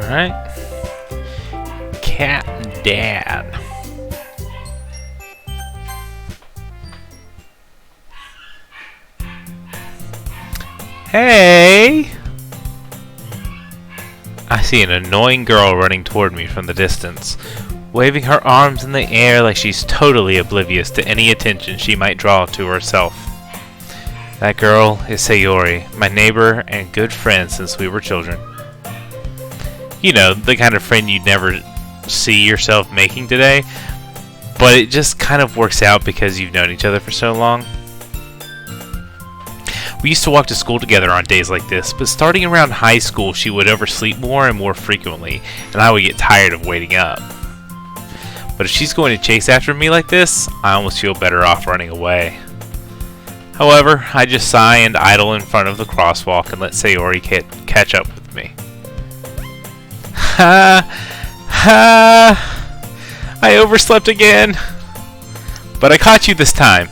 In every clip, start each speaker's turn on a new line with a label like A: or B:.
A: Alright. Cat and Dad. Hey! I see an annoying girl running toward me from the distance, waving her arms in the air like she's totally oblivious to any attention she might draw to herself. That girl is Sayori, my neighbor and good friend since we were children. You know, the kind of friend you'd never see yourself making today, but it just kind of works out because you've known each other for so long. We used to walk to school together on days like this, but starting around high school she would oversleep more and more frequently, and I would get tired of waiting up. But if she's going to chase after me like this, I almost feel better off running away. However, I just sigh and idle in front of the crosswalk and let Sayori catch up with me. Ha! Ha! I overslept again! But I caught you this time!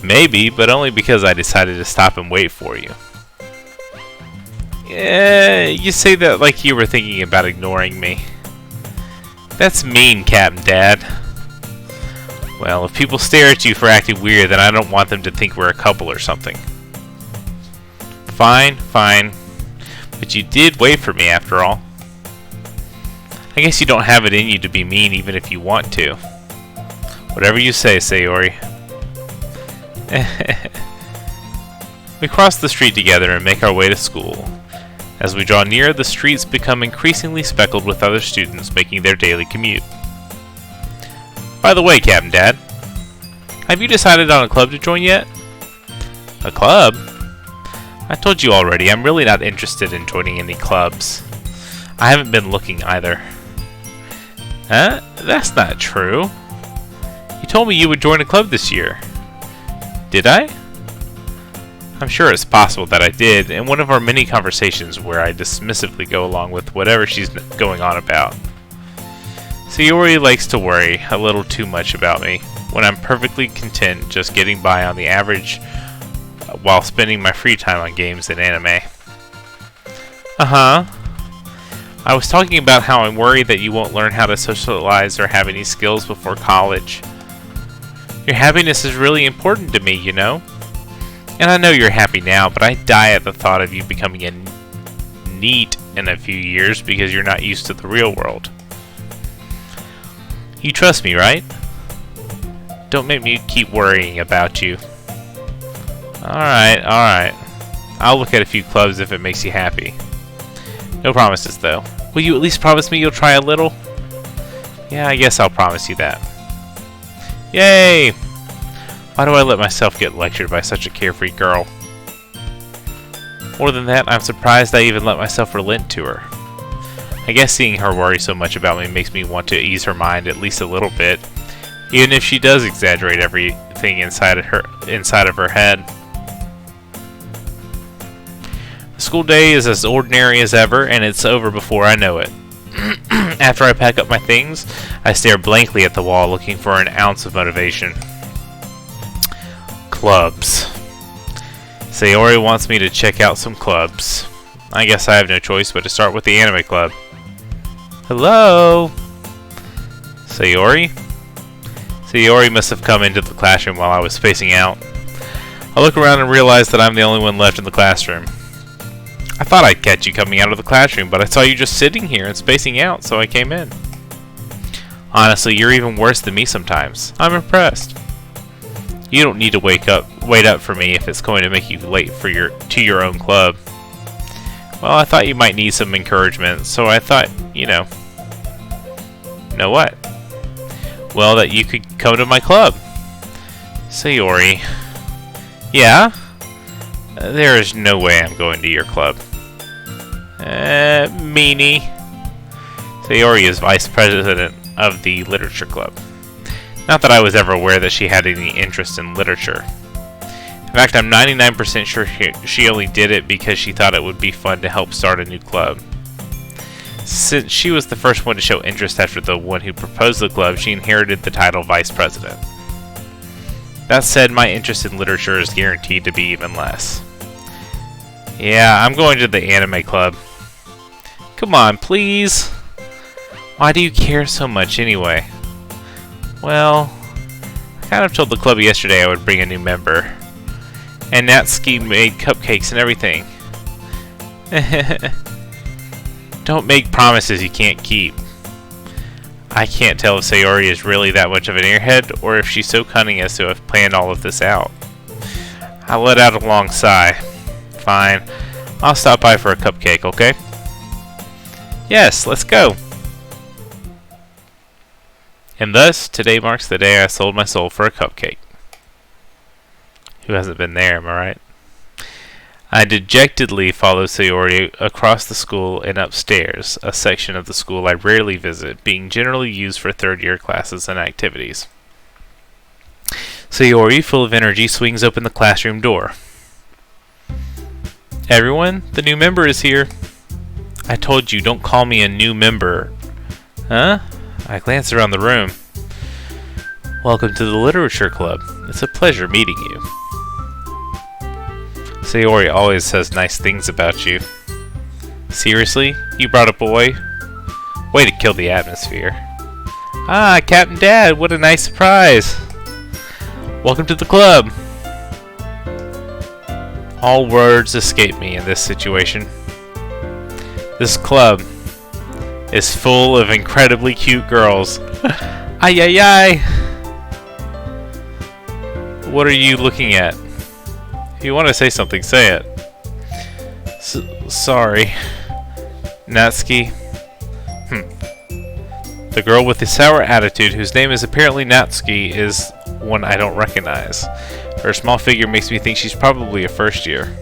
A: Maybe, but only because I decided to stop and wait for you. Yeah, you say that like you were thinking about ignoring me. That's mean, Captain Dad. Well, if people stare at you for acting weird, then I don't want them to think we're a couple or something. Fine, fine. But you did wait for me after all. I guess you don't have it in you to be mean even if you want to. Whatever you say, Sayori. We cross the street together and make our way to school. As we draw near, the streets become increasingly speckled with other students making their daily commute. By the way, Captain Dad, have you decided on a club to join yet? A club? I told you already, I'm really not interested in joining any clubs. I haven't been looking either. Huh? That's not true. You told me you would join a club this year. Did I? I'm sure it's possible that I did, in one of our many conversations where I dismissively go along with whatever she's going on about. Sayori likes to worry a little too much about me, when I'm perfectly content just getting by on the average while spending my free time on games and anime. Uh-huh. I was talking about how I'm worried that you won't learn how to socialize or have any skills before college. Your happiness is really important to me, you know? And I know you're happy now, but I die at the thought of you becoming a NEET in a few years because you're not used to the real world. You trust me, right? Don't make me keep worrying about you. Alright, alright. I'll look at a few clubs if it makes you happy. No promises, though. Will you at least promise me you'll try a little? Yeah, I guess I'll promise you that. Yay! Why do I let myself get lectured by such a carefree girl? More than that, I'm surprised I even let myself relent to her. I guess seeing her worry so much about me makes me want to ease her mind at least a little bit, even if she does exaggerate everything inside of her head. The school day is as ordinary as ever, and it's over before I know it. After I pack up my things, I stare blankly at the wall looking for an ounce of motivation. Clubs. Sayori wants me to check out some clubs. I guess I have no choice but to start with the anime club. Hello? Sayori? Sayori must have come into the classroom while I was spacing out. I look around and realize that I'm the only one left in the classroom. I thought I'd catch you coming out of the classroom, but I saw you just sitting here and spacing out, so I came in. Honestly, you're even worse than me sometimes. I'm impressed. You don't need to wait up for me if it's going to make you late to your own club. Well, I thought you might need some encouragement, so I thought, you know what? Well, that you could come to my club. Sayori. Yeah? There is no way I'm going to your club. Meanie. Sayori is vice president of the literature club. Not that I was ever aware that she had any interest in literature. In fact, I'm 99% sure she only did it because she thought it would be fun to help start a new club. Since she was the first one to show interest after the one who proposed the club, she inherited the title vice president. That said, my interest in literature is guaranteed to be even less. Yeah, I'm going to the anime club. Come on, please. Why do you care so much anyway? Well, I kind of told the club yesterday I would bring a new member. And Natsuki made cupcakes and everything. Don't make promises you can't keep. I can't tell if Sayori is really that much of an airhead, or if she's so cunning as to have planned all of this out. I let out a long sigh. Fine. I'll stop by for a cupcake, okay? Yes, let's go! And thus, today marks the day I sold my soul for a cupcake. Who hasn't been there, am I right? I dejectedly follow Sayori across the school and upstairs, a section of the school I rarely visit, being generally used for third-year classes and activities. Sayori, full of energy, swings open the classroom door. Everyone, the new member is here. I told you, don't call me a new member. Huh? I glance around the room. Welcome to the Literature Club. It's a pleasure meeting you. Sayori always says nice things about you. Seriously? You brought a boy? Way to kill the atmosphere. Ah, Captain Dad, what a nice surprise! Welcome to the club! All words escape me in this situation. This club is full of incredibly cute girls. Ay ay ay! What are you looking at? If you want to say something, say it. Sorry. Natsuki. The girl with the sour attitude, whose name is apparently Natsuki, is one I don't recognize. Her small figure makes me think she's probably a first year.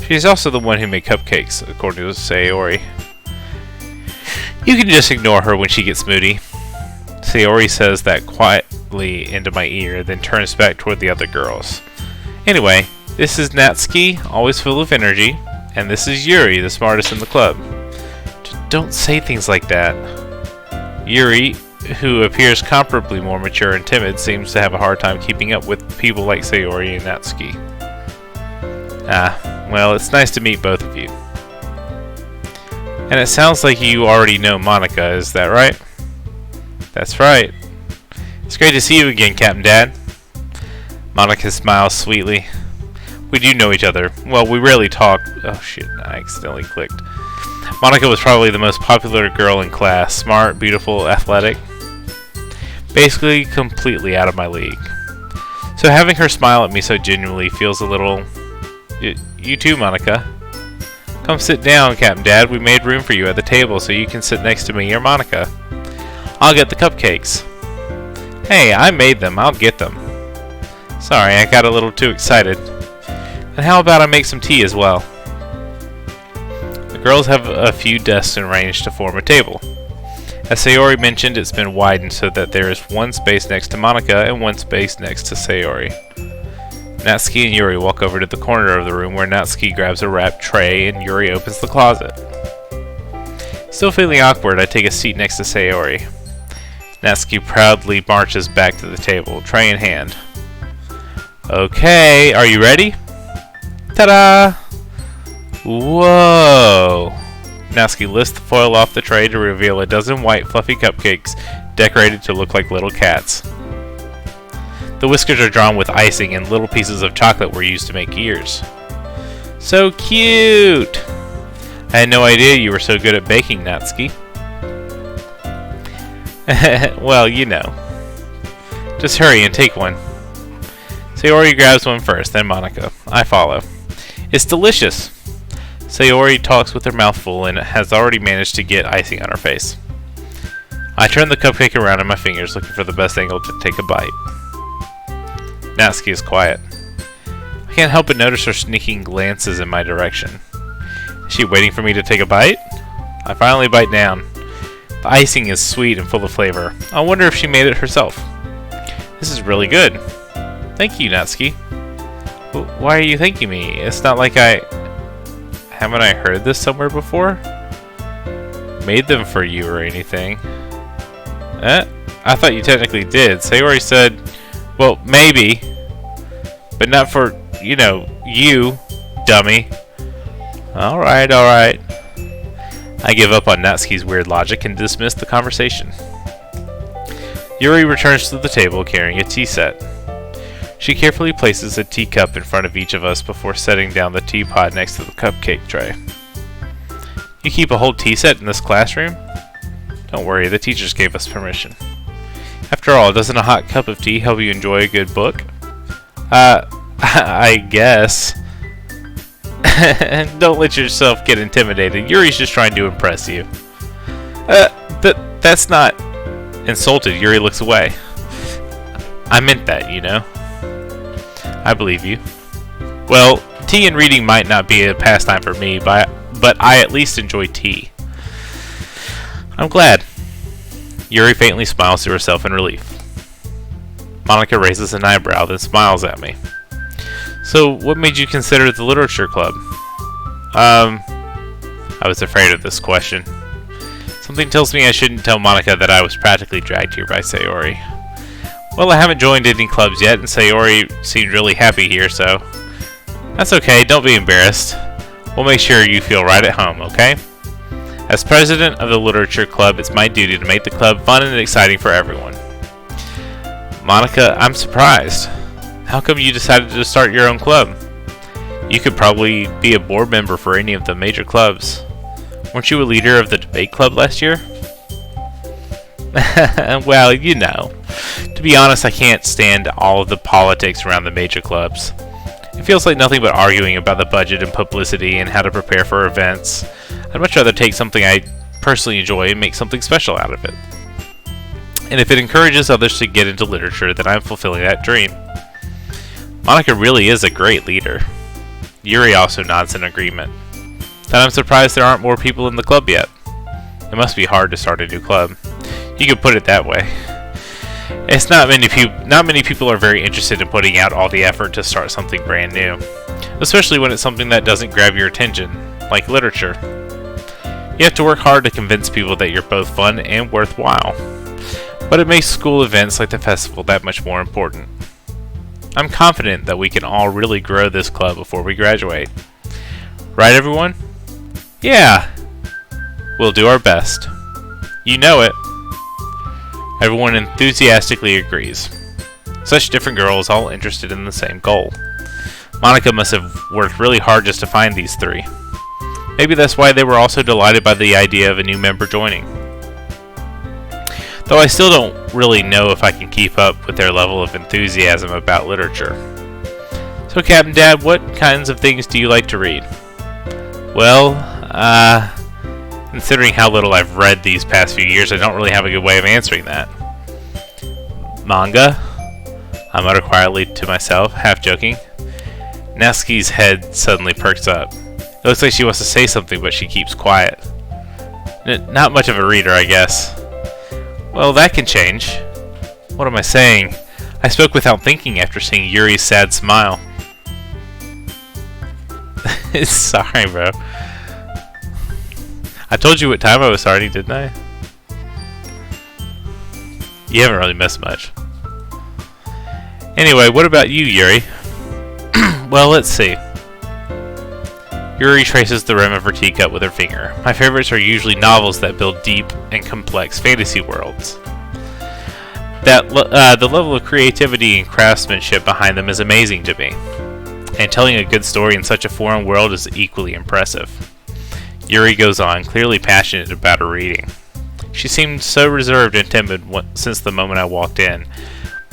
A: She's also the one who made cupcakes, according to Sayori. You can just ignore her when she gets moody. Sayori says that quietly into my ear, then turns back toward the other girls. Anyway, this is Natsuki, always full of energy, and this is Yuri, the smartest in the club. Don't say things like that. Yuri, who appears comparably more mature and timid, seems to have a hard time keeping up with people like Sayori and Natsuki. Ah, well, it's nice to meet both of you. And it sounds like you already know Monika, is that right? That's right. It's great to see you again, Captain Dad. Monika smiles sweetly. We do know each other. Well, we rarely talk. Oh shit, I accidentally clicked. Monika was probably the most popular girl in class. Smart, beautiful, athletic. Basically, completely out of my league. So having her smile at me so genuinely feels a little... You too, Monika. Come sit down, Captain Dad. We made room for you at the table so you can sit next to me or Monika. I'll get the cupcakes. Hey, I made them. I'll get them. Sorry, I got a little too excited. And how about I make some tea as well? The girls have a few desks arranged to form a table. As Sayori mentioned, it's been widened so that there is one space next to Monika and one space next to Sayori. Natsuki and Yuri walk over to the corner of the room where Natsuki grabs a wrapped tray and Yuri opens the closet. Still feeling awkward, I take a seat next to Sayori. Natsuki proudly marches back to the table, tray in hand. Okay, are you ready? Ta-da! Whoa! Natsuki lifts the foil off the tray to reveal a dozen white fluffy cupcakes decorated to look like little cats. The whiskers are drawn with icing and little pieces of chocolate were used to make ears. So cute! I had no idea you were so good at baking, Natsuki. Well, you know. Just hurry and take one. Sayori grabs one first, then Monika. I follow. It's delicious! Sayori talks with her mouth full and has already managed to get icing on her face. I turn the cupcake around in my fingers, looking for the best angle to take a bite. Natsuki is quiet. I can't help but notice her sneaking glances in my direction. Is she waiting for me to take a bite? I finally bite down. The icing is sweet and full of flavor. I wonder if she made it herself. This is really good. Thank you, Natsuki. Why are you thanking me? It's not like haven't I heard this somewhere before? Made them for you or anything. I thought you technically did. Sayori said, well, maybe. But not for, you, dummy. Alright. I I give up on Natsuki's weird logic and dismiss the conversation. Yuri returns to the table carrying a tea set. She carefully places a teacup in front of each of us before setting down the teapot next to the cupcake tray. You keep a whole tea set in this classroom? Don't worry, the teachers gave us permission. After all, doesn't a hot cup of tea help you enjoy a good book? I guess. Don't let yourself get intimidated. Yuri's just trying to impress you. That's not... Insulted, Yuri looks away. I meant that, you know. I believe you. Well, tea and reading might not be a pastime for me, but I at least enjoy tea. I'm glad. Yuri faintly smiles to herself in relief. Monica raises an eyebrow, then smiles at me. So, what made you consider the literature club? I was afraid of this question. Something tells me I shouldn't tell Monica that I was practically dragged here by Sayori. Well, I haven't joined any clubs yet, and Sayori seemed really happy here, so... That's okay, don't be embarrassed. We'll make sure you feel right at home, okay? As president of the literature club, it's my duty to make the club fun and exciting for everyone. Monica, I'm surprised. How come you decided to start your own club? You could probably be a board member for any of the major clubs. Weren't you a leader of the debate club last year? Well, you know. To be honest, I can't stand all of the politics around the major clubs. It feels like nothing but arguing about the budget and publicity and how to prepare for events. I'd much rather take something I personally enjoy and make something special out of it. And if it encourages others to get into literature, then I'm fulfilling that dream. Monica really is a great leader. Yuri also nods in agreement. Then I'm surprised there aren't more people in the club yet. It must be hard to start a new club. You could put it that way. It's not many people are very interested in putting out all the effort to start something brand new, especially when it's something that doesn't grab your attention, like literature. You have to work hard to convince people that you're both fun and worthwhile, but it makes school events like the festival that much more important. I'm confident that we can all really grow this club before we graduate. Right, everyone? Yeah! We'll do our best. You know it. Everyone enthusiastically agrees. Such different girls, all interested in the same goal. Monica must have worked really hard just to find these three. Maybe that's why they were also delighted by the idea of a new member joining. Though I still don't really know if I can keep up with their level of enthusiasm about literature. So, Captain Dad, what kinds of things do you like to read? Well, considering how little I've read these past few years, I don't really have a good way of answering that. Manga? I mutter quietly to myself, half joking. Natsuki's head suddenly perks up. It looks like she wants to say something, but she keeps quiet. Not much of a reader, I guess. Well, that can change. What am I saying? I spoke without thinking after seeing Yuri's sad smile. Sorry, bro. I told you what time I was starting, didn't I? You haven't really missed much. Anyway, what about you, Yuri? Well, let's see. Yuri traces the rim of her teacup with her finger. My favorites are usually novels that build deep and complex fantasy worlds. The level of creativity and craftsmanship behind them is amazing to me. And telling a good story in such a foreign world is equally impressive. Yuri goes on, clearly passionate about her reading. She seemed so reserved and timid since the moment I walked in,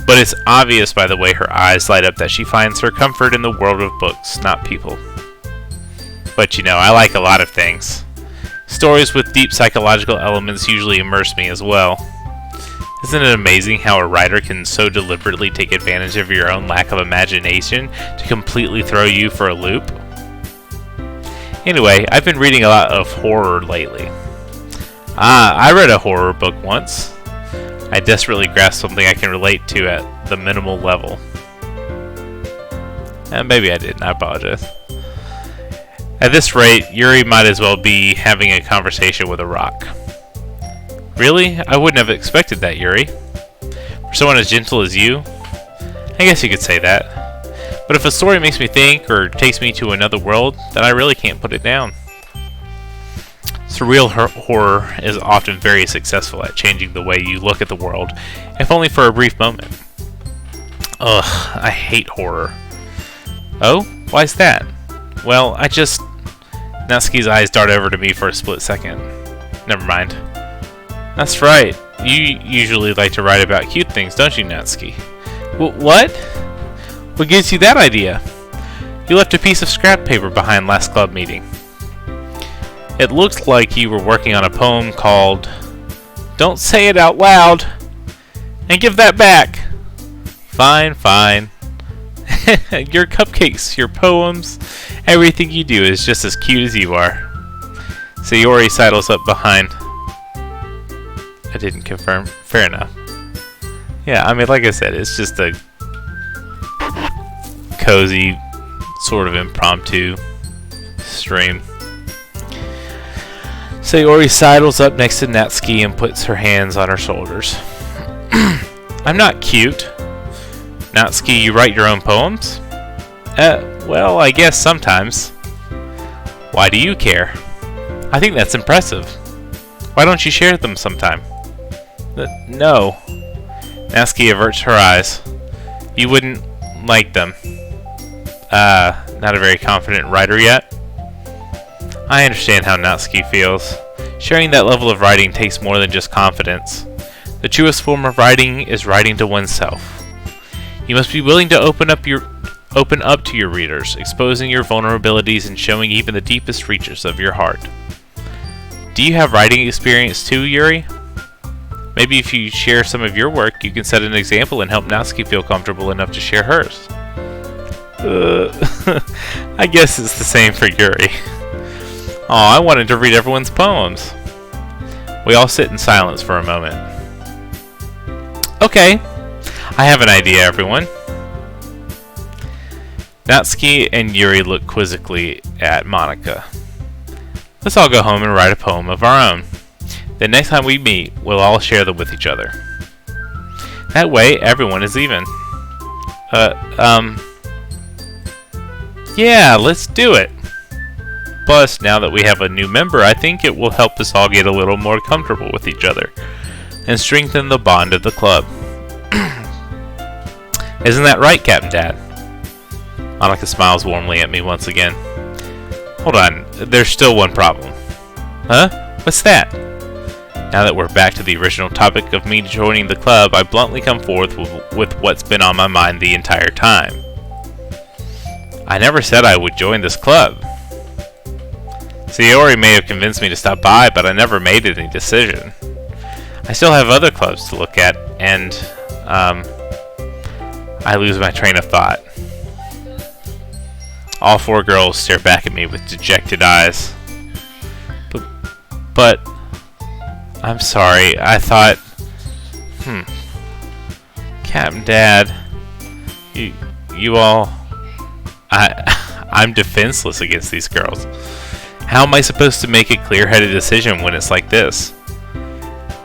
A: but it's obvious by the way her eyes light up that she finds her comfort in the world of books, not people. But you know, I like a lot of things. Stories with deep psychological elements usually immerse me as well. Isn't it amazing how a writer can so deliberately take advantage of your own lack of imagination to completely throw you for a loop? Anyway, I've been reading a lot of horror lately. I read a horror book once. I desperately grasped something I can relate to at the minimal level. Maybe I didn't, I apologize. At this rate, Yuri might as well be having a conversation with a rock. Really? I wouldn't have expected that, Yuri. For someone as gentle as you? I guess you could say that. But if a story makes me think or takes me to another world, then I really can't put it down. Surreal horror is often very successful at changing the way you look at the world, if only for a brief moment. Ugh, I hate horror. Oh? Why's that? Well, Natsuki's eyes dart over to me for a split second. Never mind. That's right. You usually like to write about cute things, don't you, Natsuki? What? What gives you that idea? You left a piece of scrap paper behind last club meeting. It looked like you were working on a poem called Don't Say It Out Loud! And give that back! Fine, fine. Your cupcakes, your poems, everything you do is just as cute as you are. Sayori sidles up behind. I didn't confirm. Fair enough. Yeah, I mean, like I said, it's just a cozy, sort of impromptu stream. Sayori sidles up next to Natsuki and puts her hands on her shoulders. I'm not cute. Natsuki, you write your own poems? Well, I guess sometimes. Why do you care? I think that's impressive. Why don't you share them sometime? No. Natsuki averts her eyes. You wouldn't like them. Not a very confident writer yet? I understand how Natsuki feels. Sharing that level of writing takes more than just confidence. The truest form of writing is writing to oneself. You must be willing to open up to your readers, exposing your vulnerabilities and showing even the deepest reaches of your heart. Do you have writing experience too, Yuri? Maybe if you share some of your work, you can set an example and help Natsuki feel comfortable enough to share hers. I guess it's the same for Yuri. Aw, I wanted to read everyone's poems. We all sit in silence for a moment. Okay, I have an idea, everyone. Natsuki and Yuri look quizzically at Monika. Let's all go home and write a poem of our own. The next time we meet, we'll all share them with each other. That way, everyone is even. Yeah, let's do it. Plus, now that we have a new member, I think it will help us all get a little more comfortable with each other and strengthen the bond of the club. Isn't that right, Captain Dad? Monika smiles warmly at me once again. Hold on, there's still one problem. Huh? What's that? Now that we're back to the original topic of me joining the club, I bluntly come forth with what's been on my mind the entire time. I never said I would join this club. Sayori may have convinced me to stop by, but I never made any decision. I still have other clubs to look at, and, I lose my train of thought. All four girls stare back at me with dejected eyes. But I'm sorry, I thought... Captain Dad... You all... I'm defenseless against these girls. How am I supposed to make a clear-headed decision when it's like this?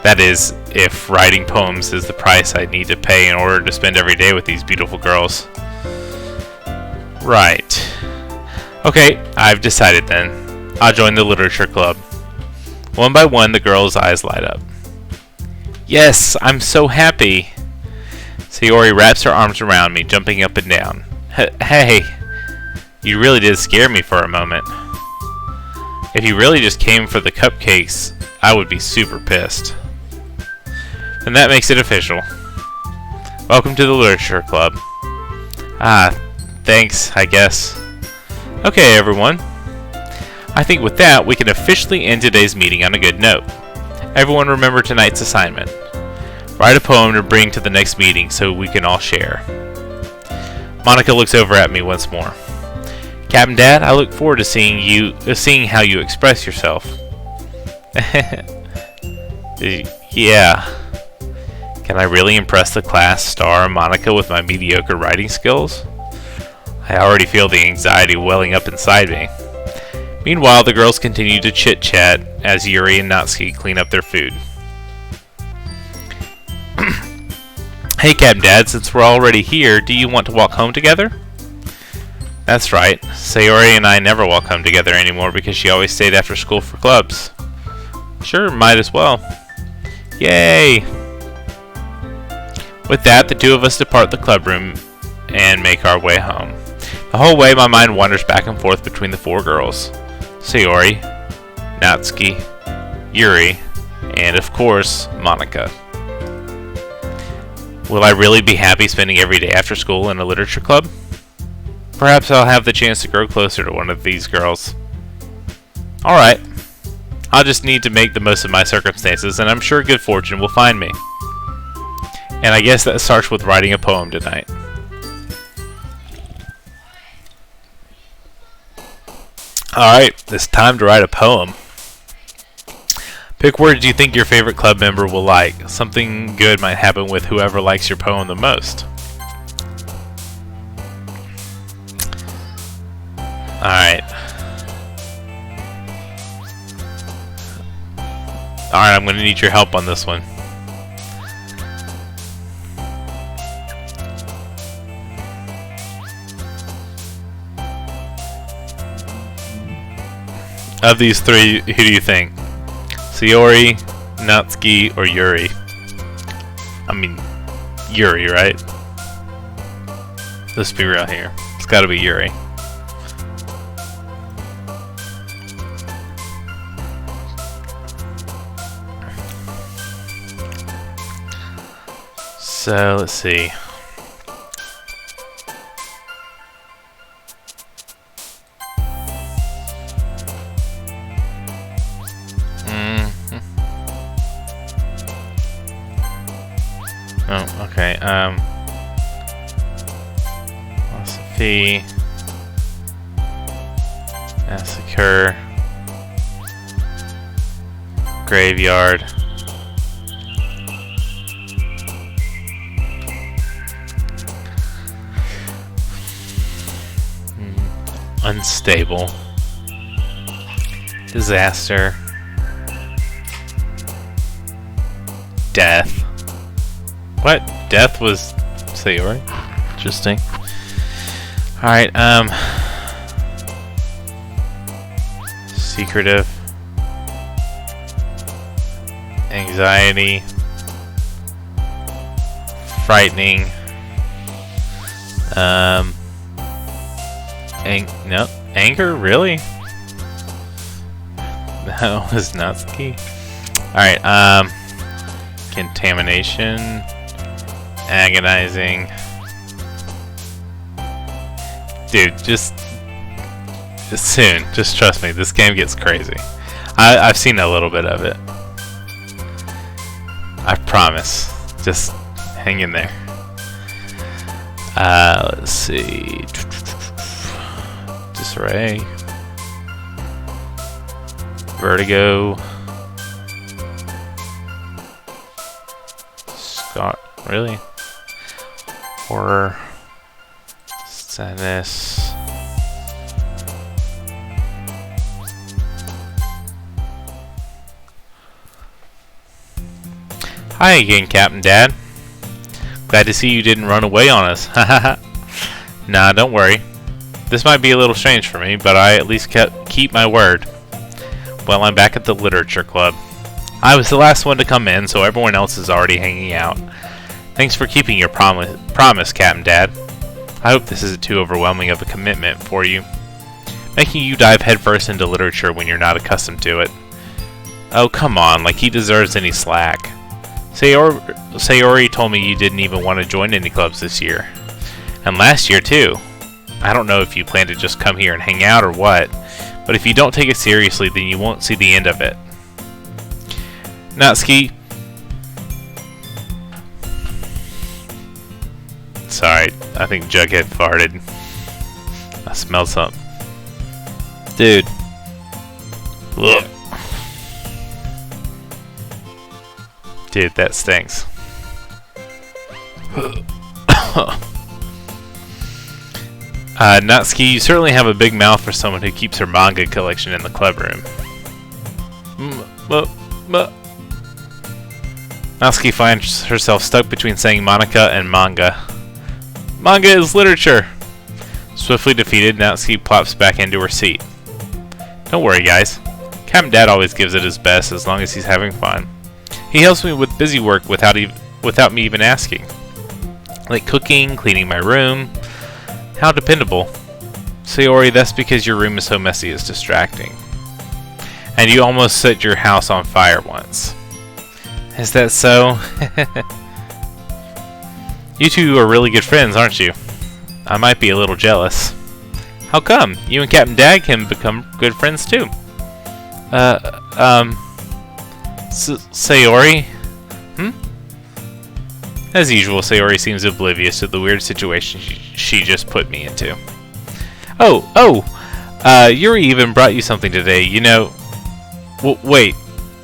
A: That is, if writing poems is the price I need to pay in order to spend every day with these beautiful girls. Right. Okay, I've decided then. I'll join the literature club. One by one, the girls' eyes light up. Yes, I'm so happy. Sayori wraps her arms around me, jumping up and down. Hey, you really did scare me for a moment. If you really just came for the cupcakes, I would be super pissed. And that makes it official. Welcome to the literature club. Thanks, I guess. Okay, everyone. I think with that, we can officially end today's meeting on a good note. Everyone remember tonight's assignment. Write a poem to bring to the next meeting so we can all share. Monika looks over at me once more. Captain Dad, I look forward to seeing how you express yourself. Yeah. Can I really impress the class star Monika with my mediocre writing skills? I already feel the anxiety welling up inside me. Meanwhile, the girls continue to chit-chat as Yuri and Natsuki clean up their food. Hey, Captain Dad, since we're already here, do you want to walk home together? That's right. Sayori and I never walk home together anymore because she always stayed after school for clubs. Sure, might as well. Yay! With that, the two of us depart the club room and make our way home. The whole way, my mind wanders back and forth between the four girls. Sayori, Natsuki, Yuri, and of course, Monika. Will I really be happy spending every day after school in a literature club? Perhaps I'll have the chance to grow closer to one of these girls. Alright. I'll just need to make the most of my circumstances, and I'm sure good fortune will find me. And I guess that starts with writing a poem tonight. Alright, it's time to write a poem. Pick words you think your favorite club member will like. Something good might happen with whoever likes your poem the most. Alright. Alright, I'm going to need your help on this one. Of these three, who do you think? Sayori, Natsuki, or Yuri? I mean, Yuri, right? Let's be real here. It's gotta be Yuri. So, let's see. Oh, okay, philosophy, massacre, graveyard, unstable, disaster, death. What? Death was Sayori? Interesting. Alright, secretive, anxiety, frightening, no, anger? Really? That was Natsuki. Alright, contamination, agonizing. Dude, just soon. Just trust me, this game gets crazy. I've seen a little bit of it. I promise. Just hang in there. Let's see. Disarray. Vertigo. Scott. Really? Horror. Sadness. Hi again, Captain Dad. Glad to see you didn't run away on us. Hahaha. Nah, don't worry. This might be a little strange for me, but I at least keep my word. Well, I'm back at the Literature Club. I was the last one to come in, so everyone else is already hanging out. Thanks for keeping your promise, Captain Dad. I hope this isn't too overwhelming of a commitment for you, making you dive headfirst into literature when you're not accustomed to it. Oh, come on, like he deserves any slack. Sayori told me you didn't even want to join any clubs this year. And last year, too. I don't know if you plan to just come here and hang out or what, but if you don't take it seriously, then you won't see the end of it. Natsuki. Sorry, I think Jughead farted. I smelled something. Dude. Ugh. Dude, that stinks. Natsuki, you certainly have a big mouth for someone who keeps her manga collection in the club room. Natsuki finds herself stuck between saying Monika and manga. Manga is literature! Swiftly defeated, Natsuki plops back into her seat. Don't worry, guys. Captain Dad always gives it his best as long as he's having fun. He helps me with busy work without me even asking. Like cooking, cleaning my room. How dependable. Sayori, that's because your room is so messy it's distracting. And you almost set your house on fire once. Is that so? You two are really good friends, aren't you? I might be a little jealous. How come? You and Captain Dad can become good friends too. Sayori? As usual, Sayori seems oblivious to the weird situation she just put me into. Yuri even brought you something today, you know... wait,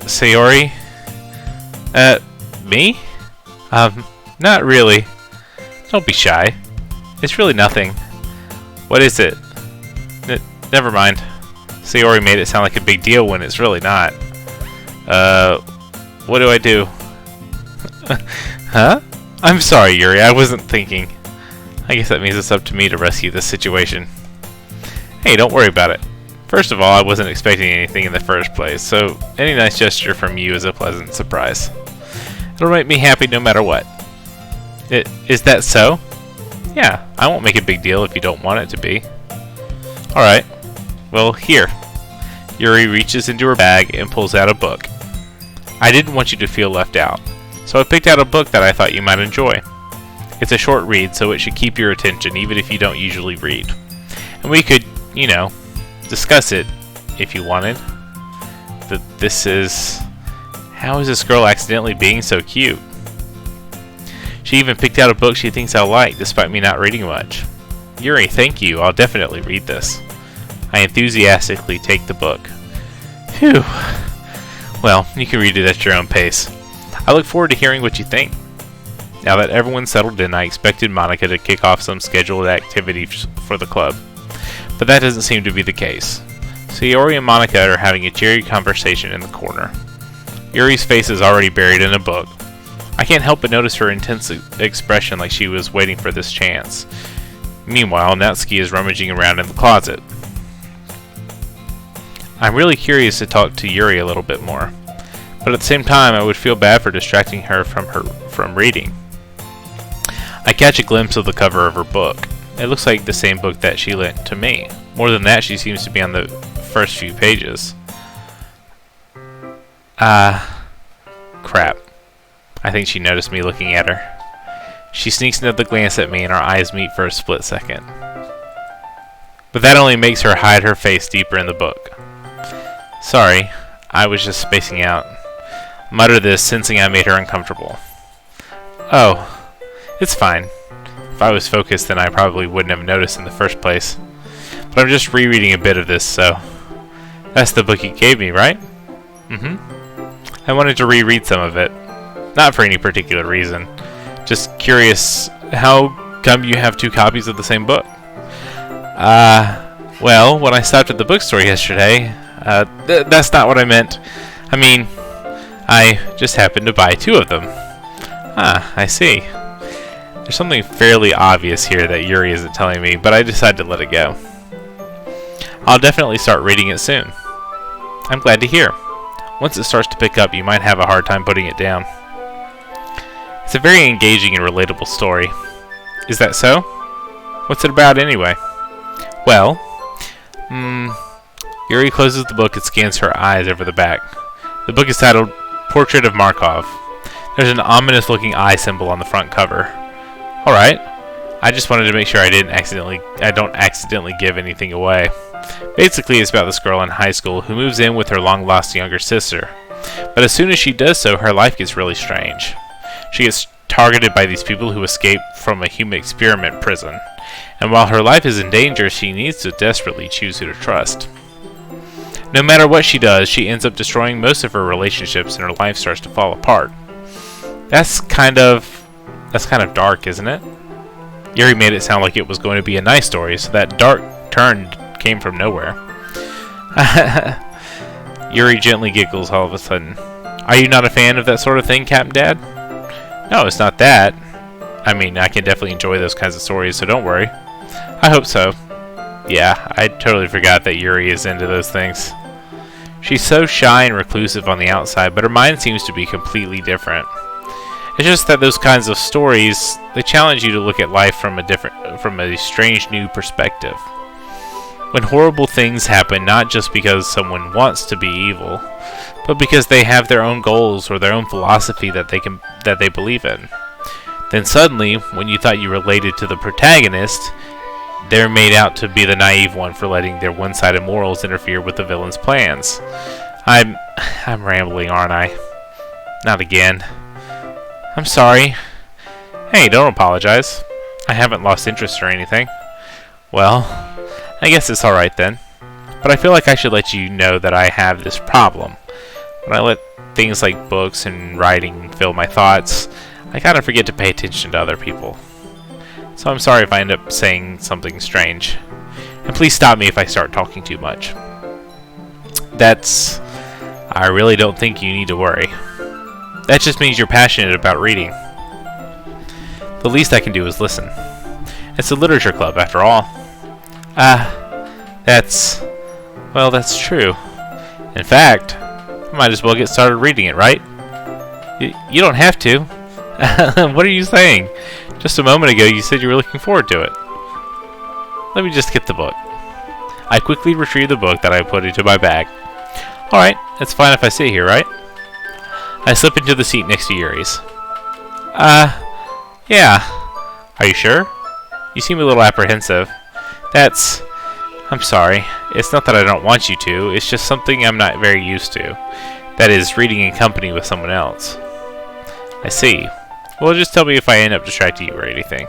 A: Sayori? Me? Not really. Don't be shy. It's really nothing. What is it? Never mind. Sayori made it sound like a big deal when it's really not. What do I do? Huh? I'm sorry, Yuri, I wasn't thinking. I guess that means it's up to me to rescue this situation. Hey, don't worry about it. First of all, I wasn't expecting anything in the first place, so any nice gesture from you is a pleasant surprise. It'll make me happy no matter what. Is that so? Yeah, I won't make a big deal if you don't want it to be. Alright. Well, here. Yuri reaches into her bag and pulls out a book. I didn't want you to feel left out, so I picked out a book that I thought you might enjoy. It's a short read, so it should keep your attention even if you don't usually read. And we could, you know, discuss it if you wanted. This is... How is this girl accidentally being so cute? She even picked out a book she thinks I'll like, despite me not reading much. Yuri, thank you. I'll definitely read this. I enthusiastically take the book. Phew. Well, you can read it at your own pace. I look forward to hearing what you think. Now that everyone's settled in, I expected Monica to kick off some scheduled activities for the club. But that doesn't seem to be the case. Sayori and Monica are having a cheery conversation in the corner. Yuri's face is already buried in a book. I can't help but notice her intense expression like she was waiting for this chance. Meanwhile, Natsuki is rummaging around in the closet. I'm really curious to talk to Yuri a little bit more, but at the same time I would feel bad for distracting her from reading. I catch a glimpse of the cover of her book. It looks like the same book that she lent to me. More than that, she seems to be on the first few pages. Crap. I think she noticed me looking at her. She sneaks another glance at me and our eyes meet for a split second. But that only makes her hide her face deeper in the book. Sorry, I was just spacing out. Mutter this, sensing I made her uncomfortable. Oh, it's fine. If I was focused, then I probably wouldn't have noticed in the first place. But I'm just rereading a bit of this, so... That's the book you gave me, right? I wanted to reread some of it. Not for any particular reason. Just curious, how come you have two copies of the same book? Well, when I stopped at the bookstore yesterday, that's not what I meant. I mean, I just happened to buy two of them. Ah, I see. There's something fairly obvious here that Yuri isn't telling me, but I decided to let it go. I'll definitely start reading it soon. I'm glad to hear. Once it starts to pick up, you might have a hard time putting it down. It's a very engaging and relatable story. Is that so? What's it about anyway? Well, Yuri closes the book and scans her eyes over the back. The book is titled Portrait of Markov. There's an ominous looking eye symbol on the front cover. Alright. I just wanted to make sure I don't accidentally give anything away. Basically, it's about this girl in high school who moves in with her long-lost younger sister. But as soon as she does so, her life gets really strange. She gets targeted by these people who escaped from a human experiment prison. And while her life is in danger, she needs to desperately choose who to trust. No matter what she does, she ends up destroying most of her relationships and her life starts to fall apart. That's kind of dark, isn't it? Yuri made it sound like it was going to be a nice story, so that dark turn came from nowhere. Yuri gently giggles all of a sudden. Are you not a fan of that sort of thing, Captain Dad? No, it's not that. I mean, I can definitely enjoy those kinds of stories, so don't worry. I hope so. Yeah, I totally forgot that Yuri is into those things. She's so shy and reclusive on the outside, but her mind seems to be completely different. It's just that those kinds of stories, they challenge you to look at life from a strange new perspective. When horrible things happen not just because someone wants to be evil, but because they have their own goals or their own philosophy that they believe in. Then suddenly, when you thought you related to the protagonist, they're made out to be the naive one for letting their one-sided morals interfere with the villain's plans. I'm rambling, aren't I? Not again. I'm sorry. Hey, don't apologize. I haven't lost interest or anything. Well, I guess it's alright then. But I feel like I should let you know that I have this problem. When I let things like books and writing fill my thoughts, I kind of forget to pay attention to other people. So I'm sorry if I end up saying something strange. And please stop me if I start talking too much. I really don't think you need to worry. That just means you're passionate about reading. The least I can do is listen. It's a literature club, after all. That's true. In fact, I might as well get started reading it, right? You don't have to. What are you saying? Just a moment ago you said you were looking forward to it. Let me just get the book. I quickly retrieved the book that I put into my bag. Alright, it's fine if I sit here, right? I slip into the seat next to Yuri's. Yeah. Are you sure? You seem a little apprehensive. I'm sorry. It's not that I don't want you to, it's just something I'm not very used to. That is, reading in company with someone else. I see. Well, just tell me if I end up distracting you or anything.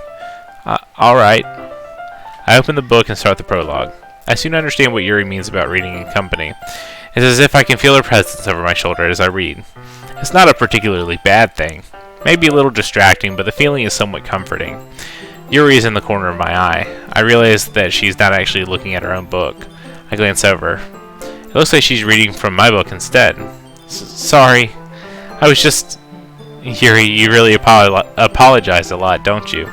A: Alright. I open the book and start the prologue. I soon understand what Yuri means about reading in company. It's as if I can feel her presence over my shoulder as I read. It's not a particularly bad thing. Maybe a little distracting, but the feeling is somewhat comforting. Yuri is in the corner of my eye. I realize that she's not actually looking at her own book. I glance over. It looks like she's reading from my book instead. Sorry. I was just... Yuri, you really apologize a lot, don't you?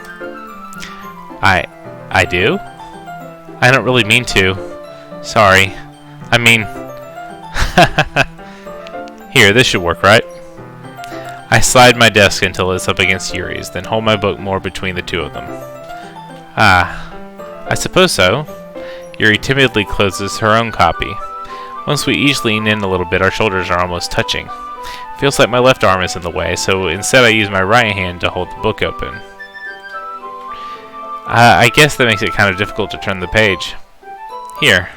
A: I do? I don't really mean to. Sorry. I mean... Here, this should work, right? I slide my desk until it's up against Yuri's, then hold my book more between the two of them. I suppose so. Yuri timidly closes her own copy. Once we each lean in a little bit, our shoulders are almost touching. Feels like my left arm is in the way, so instead I use my right hand to hold the book open. I guess that makes it kind of difficult to turn the page. Here.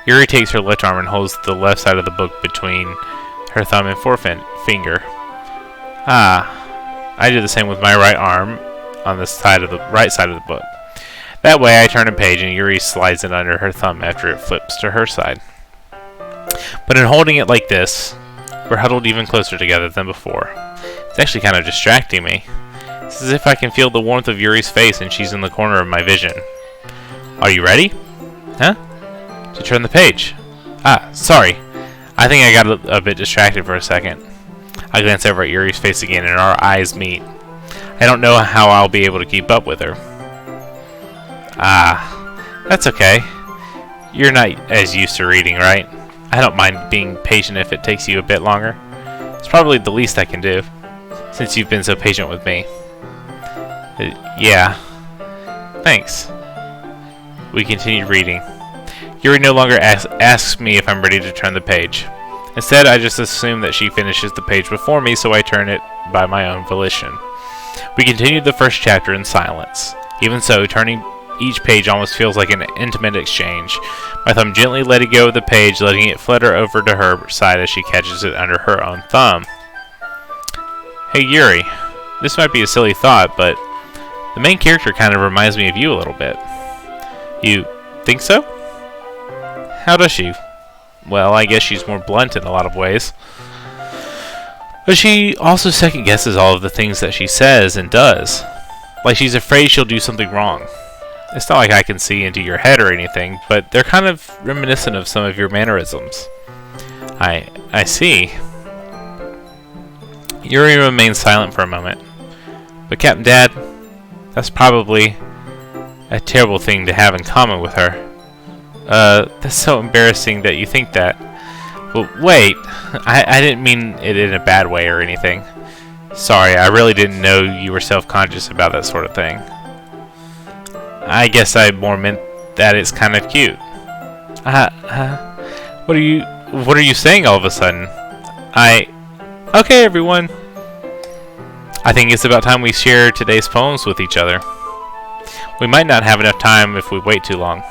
A: Yuri takes her left arm and holds the left side of the book between her thumb and forefinger. I do the same with my right arm on the right side of the book. That way I turn a page and Yuri slides it under her thumb after it flips to her side. But in holding it like this, we're huddled even closer together than before. It's actually kind of distracting me. It's as if I can feel the warmth of Yuri's face and she's in the corner of my vision. Are you ready? Huh? To turn the page. Sorry. I think I got a bit distracted for a second. I glance over at Yuri's face again and our eyes meet. I don't know how I'll be able to keep up with her. That's okay. You're not as used to reading, right? I don't mind being patient if it takes you a bit longer. It's probably the least I can do, since you've been so patient with me. Yeah. Thanks. We continue reading. Yuri no longer asks me if I'm ready to turn the page. Instead, I just assume that she finishes the page before me, so I turn it by my own volition. We continue the first chapter in silence. Even so, turning each page almost feels like an intimate exchange. My thumb gently letting go of the page, letting it flutter over to her side as she catches it under her own thumb. Hey Yuri, this might be a silly thought, but the main character kind of reminds me of you a little bit. You think so? How does she? Well, I guess she's more blunt in a lot of ways. But she also second-guesses all of the things that she says and does. Like she's afraid she'll do something wrong. It's not like I can see into your head or anything, but they're kind of reminiscent of some of your mannerisms. I see. Yuri remains silent for a moment. But Captain Dad, that's probably a terrible thing to have in common with her. That's so embarrassing that you think that. But wait, I didn't mean it in a bad way or anything. Sorry, I really didn't know you were self-conscious about that sort of thing. I guess I more meant that it's kind of cute. What are you saying all of a sudden? Okay, everyone. I think it's about time we share today's poems with each other. We might not have enough time if we wait too long.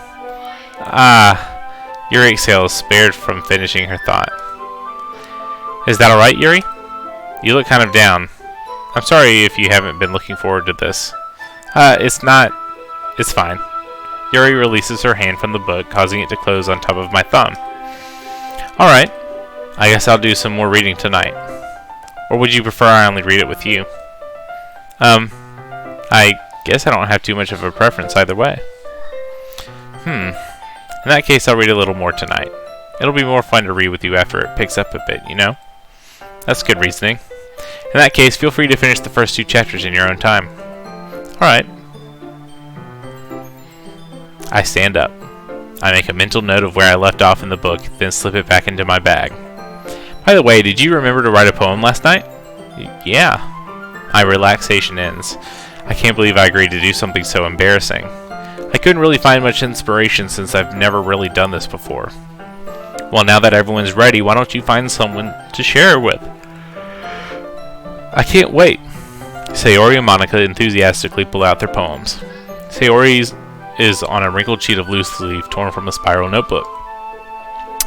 A: Yuri exhales, spared from finishing her thought. Is that alright, Yuri? You look kind of down. I'm sorry if you haven't been looking forward to this. It's not. It's fine. Yuri releases her hand from the book, causing it to close on top of my thumb. Alright. I guess I'll do some more reading tonight. Or would you prefer I only read it with you? I guess I don't have too much of a preference either way. In that case, I'll read a little more tonight. It'll be more fun to read with you after it picks up a bit, you know? That's good reasoning. In that case, feel free to finish the first 2 chapters in your own time. Alright. I stand up. I make a mental note of where I left off in the book, then slip it back into my bag. By the way, did you remember to write a poem last night? Yeah. My relaxation ends. I can't believe I agreed to do something so embarrassing. I couldn't really find much inspiration since I've never really done this before. Well, now that everyone's ready, why don't you find someone to share it with? I can't wait. Sayori and Monica enthusiastically pull out their poems. Sayori's is on a wrinkled sheet of loose leaf torn from a spiral notebook.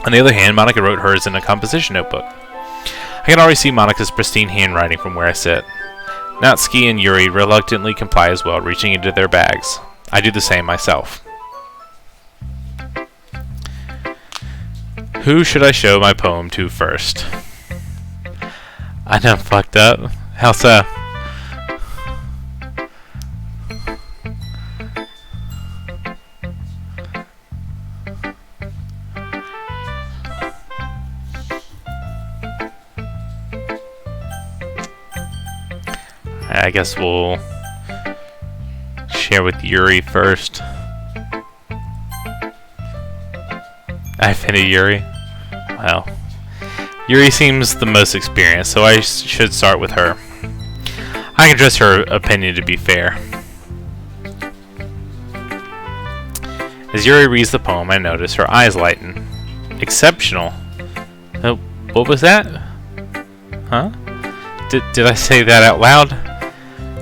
A: On the other hand, Monica wrote hers in a composition notebook. I can already see Monica's pristine handwriting from where I sit. Natsuki and Yuri reluctantly comply as well, reaching into their bags. I do the same myself. Who should I show my poem to first? I done fucked up. How so? I guess we'll share with Yuri first. I offended Yuri? Well, Yuri seems the most experienced, so I should start with her. I can trust her opinion to be fair. As Yuri reads the poem, I notice her eyes lighten. Exceptional. Oh, what was that? Huh? Did I say that out loud?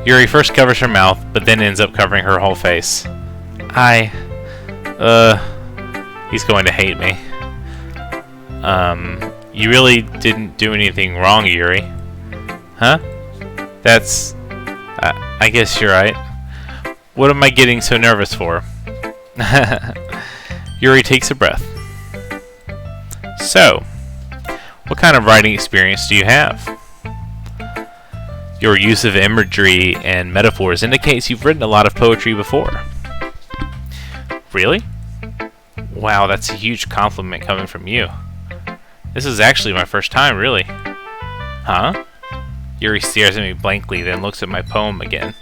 A: Yuri first covers her mouth, but then ends up covering her whole face. He's going to hate me. You really didn't do anything wrong, Yuri. Huh? That's... I guess you're right. What am I getting so nervous for? Yuri takes a breath. So, what kind of writing experience do you have? Your use of imagery and metaphors indicates you've written a lot of poetry before. Really? Wow, that's a huge compliment coming from you. This is actually my first time, really. Huh? Yuri stares at me blankly, then looks at my poem again.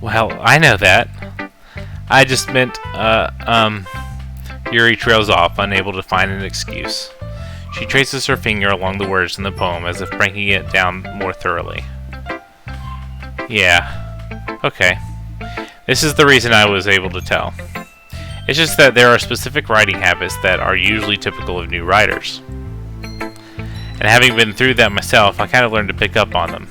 A: Well, I know that. I just meant, Yuri trails off, unable to find an excuse. She traces her finger along the words in the poem as if breaking it down more thoroughly. Yeah. Okay. This is the reason I was able to tell. It's just that there are specific writing habits that are usually typical of new writers. And having been through that myself, I kind of learned to pick up on them.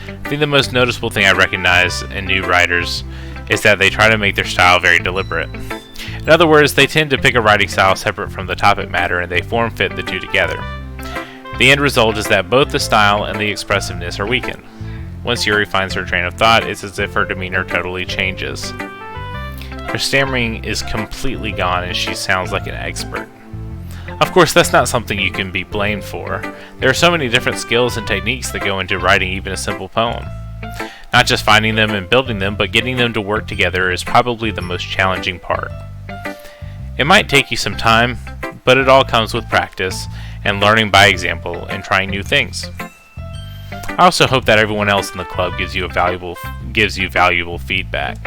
A: I think the most noticeable thing I recognize in new writers is that they try to make their style very deliberate. In other words, they tend to pick a writing style separate from the topic matter and they form-fit the two together. The end result is that both the style and the expressiveness are weakened. Once Yuri finds her train of thought, it's as if her demeanor totally changes. Her stammering is completely gone and she sounds like an expert. Of course, that's not something you can be blamed for. There are so many different skills and techniques that go into writing even a simple poem. Not just finding them and building them, but getting them to work together is probably the most challenging part. It might take you some time, but it all comes with practice and learning by example and trying new things. I also hope that everyone else in the club gives you valuable feedback.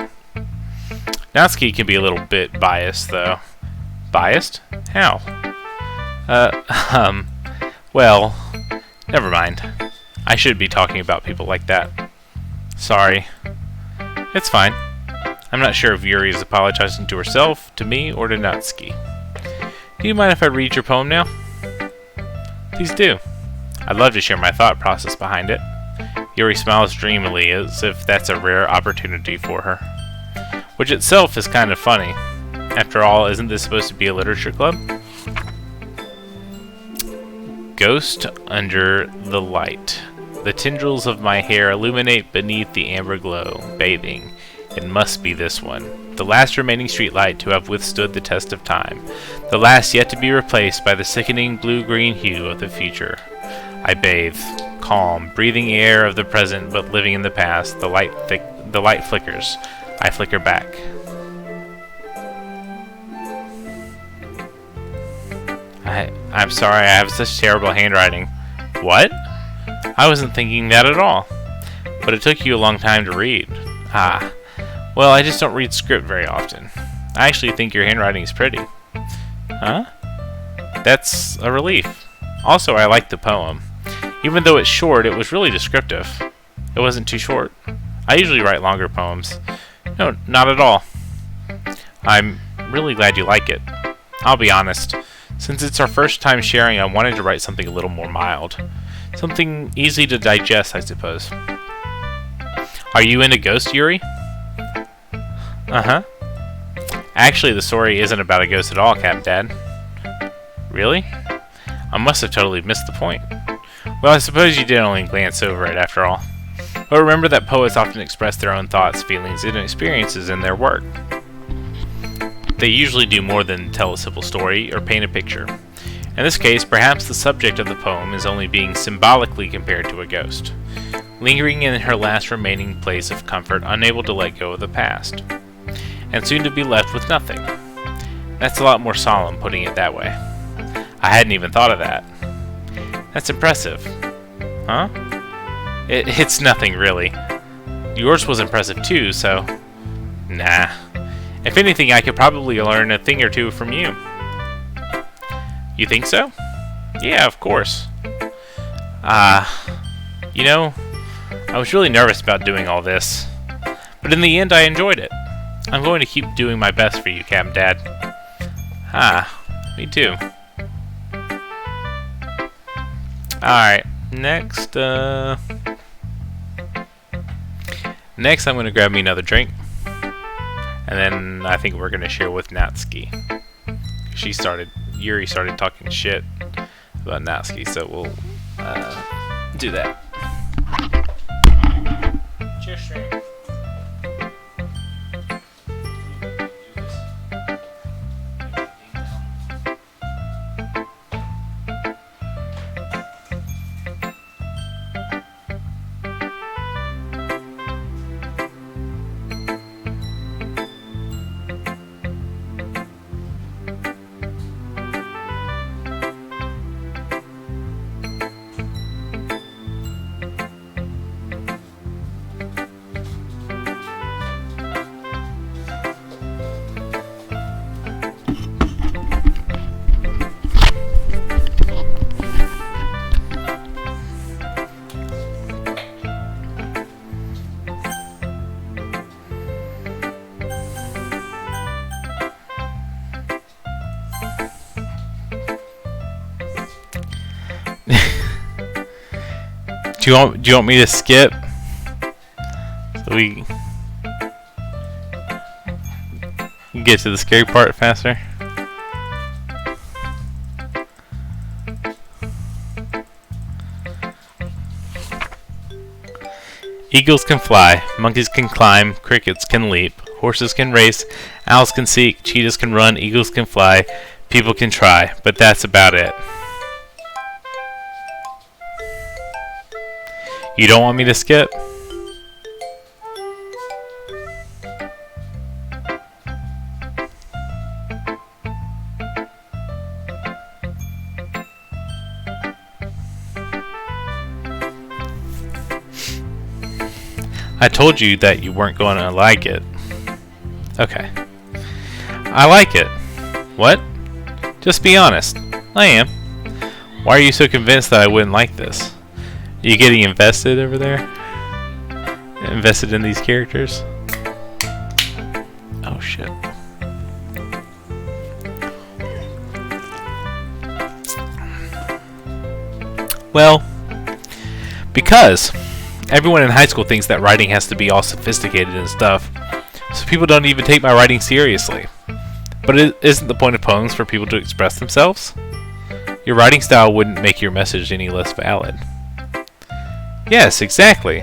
A: Natsuki can be a little bit biased, though. Biased? How? Well, never mind. I should be talking about people like that. Sorry. It's fine. I'm not sure if Yuri is apologizing to herself, to me, or to Natsuki. Do you mind if I read your poem now? Please do. I'd love to share my thought process behind it. Yuri smiles dreamily, as if that's a rare opportunity for her. Which itself is kind of funny. After all, isn't this supposed to be a literature club? Ghost under the light. The tendrils of my hair illuminate beneath the amber glow, bathing. It must be this one. The last remaining streetlight to have withstood the test of time. The last yet to be replaced by the sickening blue-green hue of the future. I bathe, calm, breathing air of the present but living in the past. The light flickers. I flicker back. I'm sorry, I have such terrible handwriting. What? I wasn't thinking that at all. But it took you a long time to read. Ah. Well, I just don't read script very often. I actually think your handwriting is pretty. Huh? That's a relief. Also, I like the poem. Even though it's short, it was really descriptive. It wasn't too short. I usually write longer poems. No, not at all. I'm really glad you like it. I'll be honest. Since it's our first time sharing, I wanted to write something a little more mild. Something easy to digest, I suppose. Are you into ghosts, Yuri? Uh-huh. Actually, the story isn't about a ghost at all, Captain Dad. Really? I must have totally missed the point. Well, I suppose you did only glance over it, after all. But remember that poets often express their own thoughts, feelings, and experiences in their work. They usually do more than tell a simple story or paint a picture. In this case, perhaps the subject of the poem is only being symbolically compared to a ghost, lingering in her last remaining place of comfort, unable to let go of the past, and soon to be left with nothing. That's a lot more solemn, putting it that way. I hadn't even thought of that. That's impressive. Huh? It's nothing, really. Yours was impressive too, so... Nah. If anything, I could probably learn a thing or two from you. You think so? Yeah, of course. You know, I was really nervous about doing all this. But in the end, I enjoyed it. I'm going to keep doing my best for you, Captain Dad. Me too. Alright, next, Next, I'm going to grab me another drink. And then I think we're going to share with Natsuki. Yuri started talking shit about Natsuki, so we'll do that. Cheers, Shane. Do you want me to skip so we can get to the scary part faster? Eagles can fly, monkeys can climb, crickets can leap, horses can race, owls can seek, cheetahs can run, eagles can fly, people can try, but that's about it. You don't want me to skip? I told you that you weren't going to like it. Okay. I like it. What? Just be honest. I am. Why are you so convinced that I wouldn't like this? Are you getting invested over there? Invested in these characters? Oh shit. Well, because everyone in high school thinks that writing has to be all sophisticated and stuff, so people don't even take my writing seriously. But isn't the point of poems for people to express themselves? Your writing style wouldn't make your message any less valid. Yes, exactly.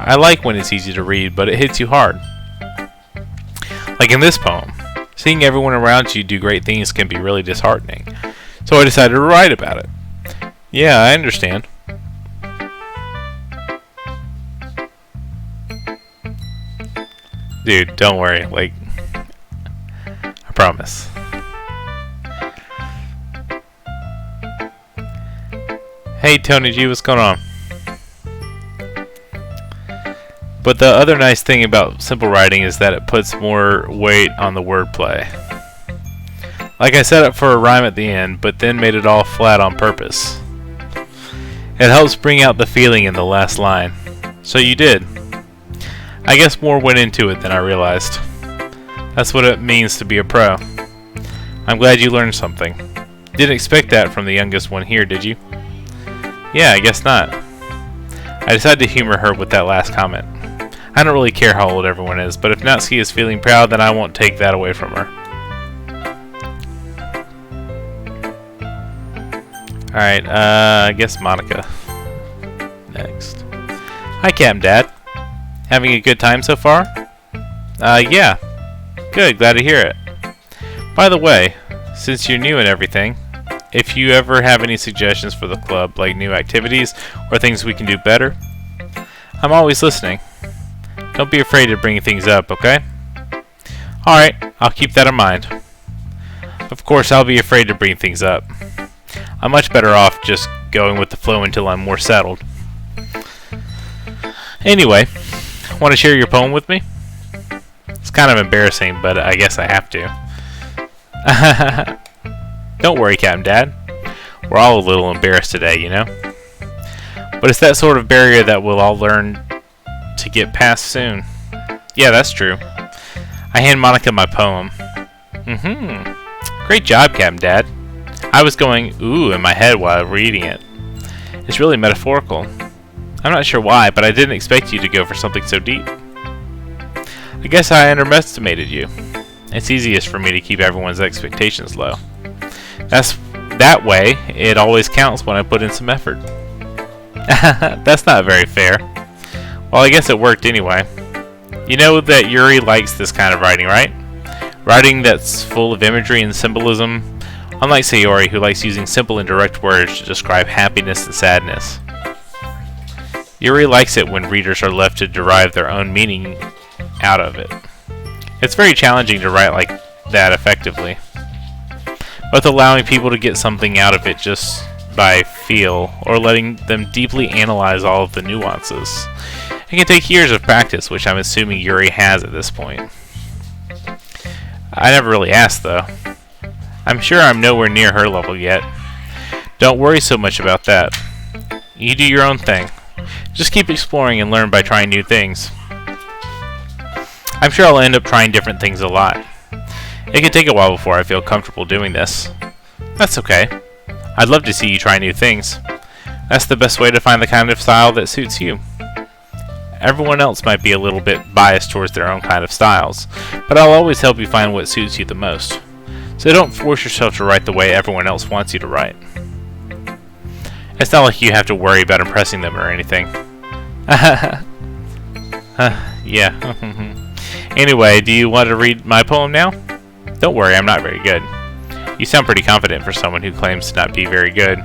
A: I like when it's easy to read, but it hits you hard. Like in this poem, seeing everyone around you do great things can be really disheartening. So I decided to write about it. Yeah, I understand. Dude, don't worry. Like, I promise. Hey, Tony G, what's going on? But the other nice thing about simple writing is that it puts more weight on the wordplay. Like I set up for a rhyme at the end, but then made it all flat on purpose. It helps bring out the feeling in the last line. So you did. I guess more went into it than I realized. That's what it means to be a pro. I'm glad you learned something. Didn't expect that from the youngest one here, did you? Yeah, I guess not. I decided to humor her with that last comment. I don't really care how old everyone is, but if Natsuki is feeling proud, then I won't take that away from her. Alright, I guess Monica. Next. Hi, Cam Dad. Having a good time so far? Yeah. Good, glad to hear it. By the way, since you're new and everything, if you ever have any suggestions for the club, like new activities or things we can do better, I'm always listening. Don't be afraid to bring things up, okay? Alright, I'll keep that in mind. Of course, I'll be afraid to bring things up. I'm much better off just going with the flow until I'm more settled. Anyway, want to share your poem with me? It's kind of embarrassing, but I guess I have to. Don't worry, Captain Dad. We're all a little embarrassed today, you know? But it's that sort of barrier that we'll all learn to get past soon. Yeah, that's true. I hand Monica my poem. Great job, Captain Dad. I was going, ooh, in my head while reading it. It's really metaphorical. I'm not sure why, but I didn't expect you to go for something so deep. I guess I underestimated you. It's easiest for me to keep everyone's expectations low. That way, it always counts when I put in some effort. That's not very fair. Well, I guess it worked anyway. You know that Yuri likes this kind of writing, right? Writing that's full of imagery and symbolism, unlike Sayori, who likes using simple and direct words to describe happiness and sadness. Yuri likes it when readers are left to derive their own meaning out of it. It's very challenging to write like that effectively, both allowing people to get something out of it just by feel, or letting them deeply analyze all of the nuances. It can take years of practice, which I'm assuming Yuri has at this point. I never really asked, though. I'm sure I'm nowhere near her level yet. Don't worry so much about that. You do your own thing. Just keep exploring and learn by trying new things. I'm sure I'll end up trying different things a lot. It can take a while before I feel comfortable doing this. That's okay. I'd love to see you try new things. That's the best way to find the kind of style that suits you. Everyone else might be a little bit biased towards their own kind of styles, but I'll always help you find what suits you the most. So don't force yourself to write the way everyone else wants you to write. It's not like you have to worry about impressing them or anything. Yeah. Anyway, do you want to read my poem now? Don't worry, I'm not very good. You sound pretty confident for someone who claims to not be very good.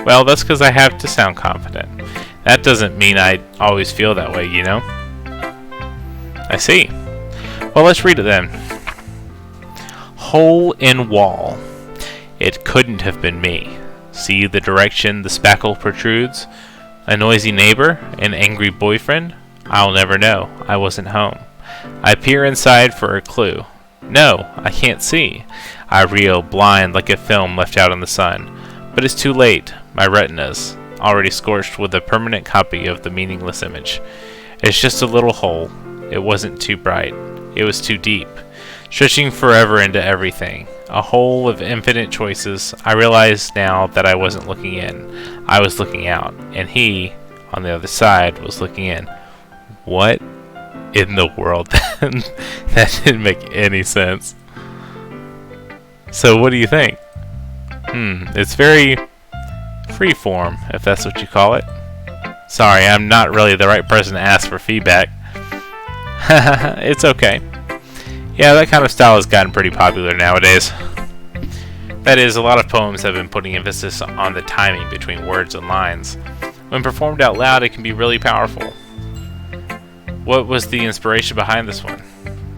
A: Well, that's because I have to sound confident. That doesn't mean I always feel that way, you know? I see. Well, let's read it then. Hole in wall. It couldn't have been me. See the direction the spackle protrudes? A noisy neighbor? An angry boyfriend? I'll never know. I wasn't home. I peer inside for a clue. No, I can't see. I reel, blind like a film left out in the sun. But it's too late. My retinas, already scorched with a permanent copy of the meaningless image. It's just a little hole. It wasn't too bright. It was too deep, stretching forever into everything. A hole of infinite choices. I realized now that I wasn't looking in. I was looking out, and he, on the other side, was looking in. What in the world? That didn't make any sense. So what do you think? It's very freeform, if that's what you call it. Sorry, I'm not really the right person to ask for feedback. It's okay. Yeah, that kind of style has gotten pretty popular nowadays. That is, a lot of poems have been putting emphasis on the timing between words and lines. When performed out loud, it can be really powerful. What was the inspiration behind this one?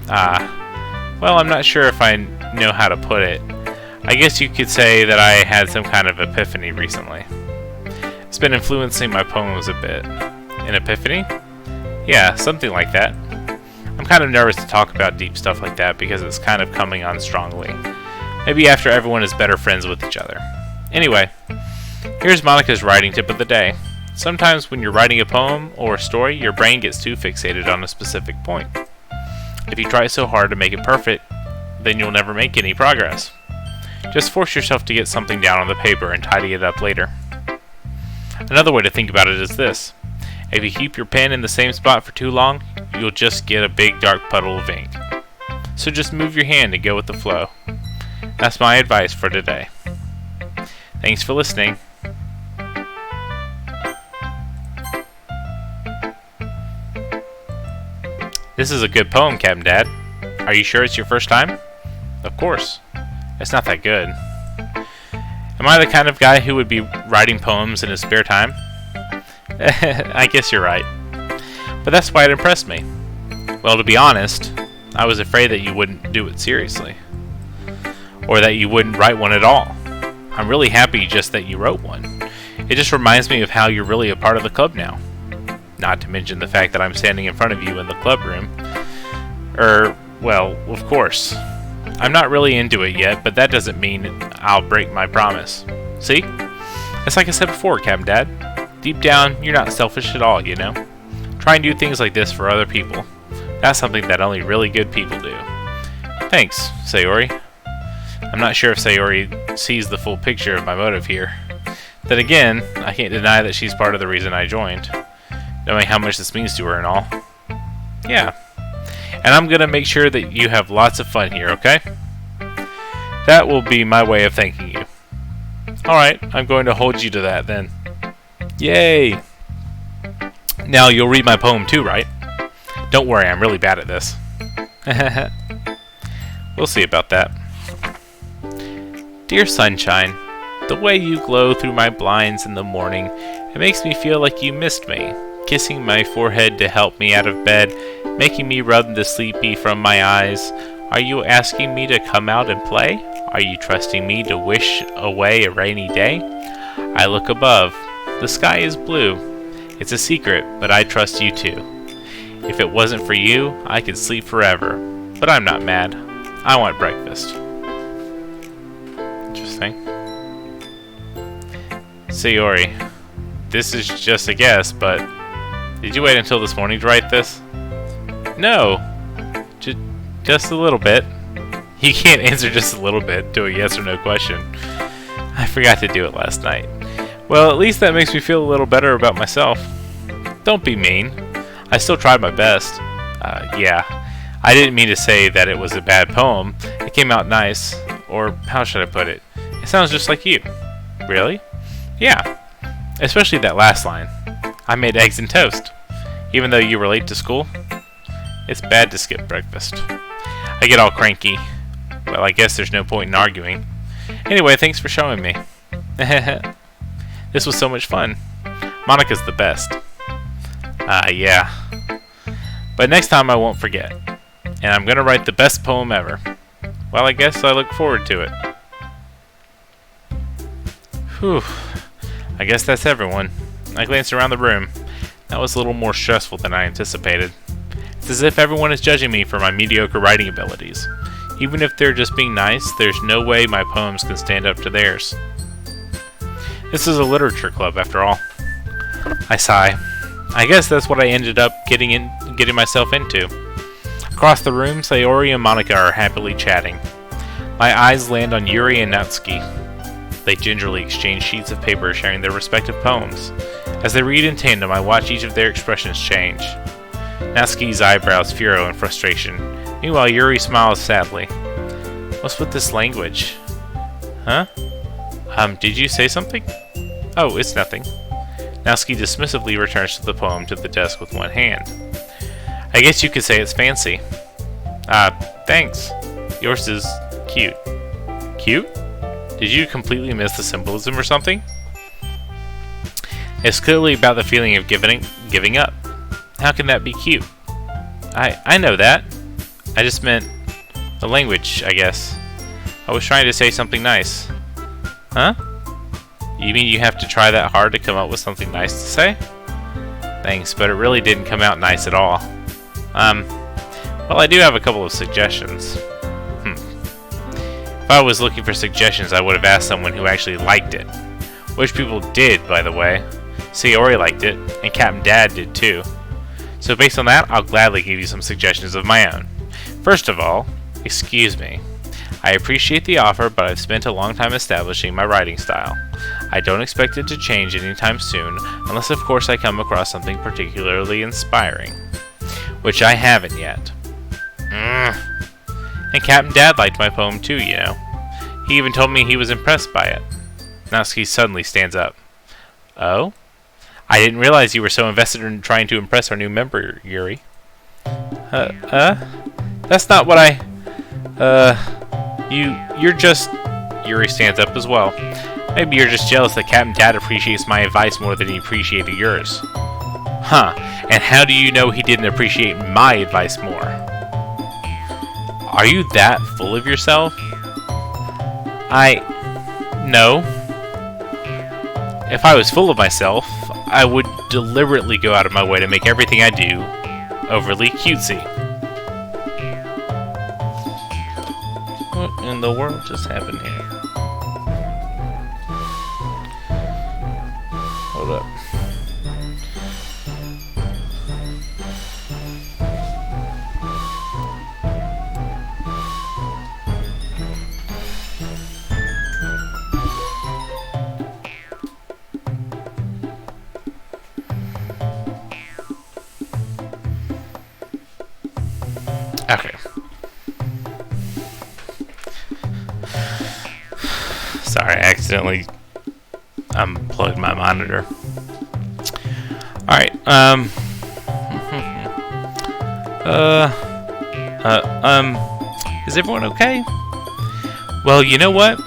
A: Well, I'm not sure if I know how to put it. I guess you could say that I had some kind of epiphany recently. It's been influencing my poems a bit. An epiphany? Yeah, something like that. I'm kind of nervous to talk about deep stuff like that because it's kind of coming on strongly. Maybe after everyone is better friends with each other. Anyway, here's Monica's writing tip of the day. Sometimes when you're writing a poem or a story, your brain gets too fixated on a specific point. If you try so hard to make it perfect, then you'll never make any progress. Just force yourself to get something down on the paper and tidy it up later. Another way to think about it is this. If you keep your pen in the same spot for too long, you'll just get a big dark puddle of ink. So just move your hand and go with the flow. That's my advice for today. Thanks for listening. This is a good poem, Captain Dad. Are you sure it's your first time? Of course. It's not that good. Am I the kind of guy who would be writing poems in his spare time? I guess you're right. But that's why it impressed me. Well, to be honest, I was afraid that you wouldn't do it seriously. Or that you wouldn't write one at all. I'm really happy just that you wrote one. It just reminds me of how you're really a part of the club now. Not to mention the fact that I'm standing in front of you in the club room. Well, of course. I'm not really into it yet, but that doesn't mean I'll break my promise. See? It's like I said before, Captain Dad. Deep down, you're not selfish at all, you know? Try and do things like this for other people. That's something that only really good people do. Thanks, Sayori. I'm not sure if Sayori sees the full picture of my motive here. Then again, I can't deny that she's part of the reason I joined. Knowing how much this means to her and all. Yeah. And I'm gonna make sure that you have lots of fun here, okay? That will be my way of thanking you. Alright, I'm going to hold you to that then. Yay! Now you'll read my poem too, right? Don't worry, I'm really bad at this. We'll see about that. Dear sunshine, the way you glow through my blinds in the morning, it makes me feel like you missed me. Kissing my forehead to help me out of bed, making me rub the sleepy from my eyes. Are you asking me to come out and play? Are you trusting me to wish away a rainy day? I look above. The sky is blue. It's a secret, but I trust you too. If it wasn't for you, I could sleep forever. But I'm not mad. I want breakfast. Interesting. Sayori, this is just a guess, but did you wait until this morning to write this? No. Just a little bit. You can't answer just a little bit to a yes or no question. I forgot to do it last night. Well, at least that makes me feel a little better about myself. Don't be mean. I still tried my best. Yeah. I didn't mean to say that it was a bad poem. It came out nice. Or, how should I put it? It sounds just like you. Really? Yeah. Especially that last line. I made eggs and toast. Even though you were late to school. It's bad to skip breakfast. I get all cranky. Well, I guess there's no point in arguing. Anyway, thanks for showing me. This was so much fun. Monica's the best. Yeah. But next time I won't forget. And I'm gonna write the best poem ever. Well, I guess I look forward to it. Whew. I guess that's everyone. I glanced around the room. That was a little more stressful than I anticipated. It's as if everyone is judging me for my mediocre writing abilities. Even if they're just being nice, there's no way my poems can stand up to theirs. This is a literature club, after all. I sigh. I guess that's what I ended up getting myself into. Across the room, Sayori and Monica are happily chatting. My eyes land on Yuri and Natsuki. They gingerly exchange sheets of paper sharing their respective poems. As they read in tandem, I watch each of their expressions change. Natsuki's eyebrows furrow in frustration. Meanwhile, Yuri smiles sadly. What's with this language? Huh? Did you say something? Oh, it's nothing. Natsuki dismissively returns to the poem to the desk with one hand. I guess you could say it's fancy. Thanks. Yours is cute. Cute? Did you completely miss the symbolism or something? It's clearly about the feeling of giving up. How can that be cute? I know that. I just meant the language, I guess. I was trying to say something nice. Huh? You mean you have to try that hard to come up with something nice to say? Thanks, but it really didn't come out nice at all. Well, I do have a couple of suggestions. If I was looking for suggestions, I would have asked someone who actually liked it. Which people did, by the way. Sayori liked it, and Captain Dad did too. So based on that, I'll gladly give you some suggestions of my own. First of all, excuse me. I appreciate the offer, but I've spent a long time establishing my writing style. I don't expect it to change anytime soon, unless of course I come across something particularly inspiring. Which I haven't yet. And Captain Dad liked my poem too, you know. He even told me he was impressed by it. Natsuki suddenly stands up. Oh? I didn't realize you were so invested in trying to impress our new member, Yuri. That's not what you're just... Yuri stands up as well. Maybe you're just jealous that Captain Dad appreciates my advice more than he appreciated yours. Huh, and how do you know he didn't appreciate my advice more? Are you that full of yourself? No. If I was full of myself, I would deliberately go out of my way to make everything I do overly cutesy. What in the world just happened here? Hold up. Okay. Sorry, I accidentally unplugged my monitor. Alright, is everyone okay? Well, you know what?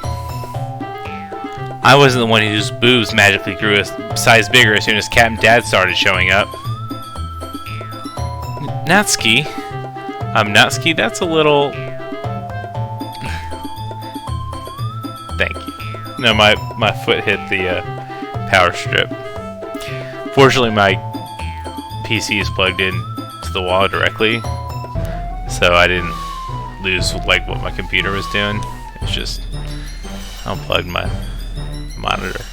A: I wasn't the one whose boobs magically grew a size bigger as soon as Captain Dad started showing up. Natsuki? Natsuki, that's a little... Thank you. No, my foot hit the power strip. Fortunately, my PC is plugged in to the wall directly, so I didn't lose like what my computer was doing. It's just unplugged my monitor.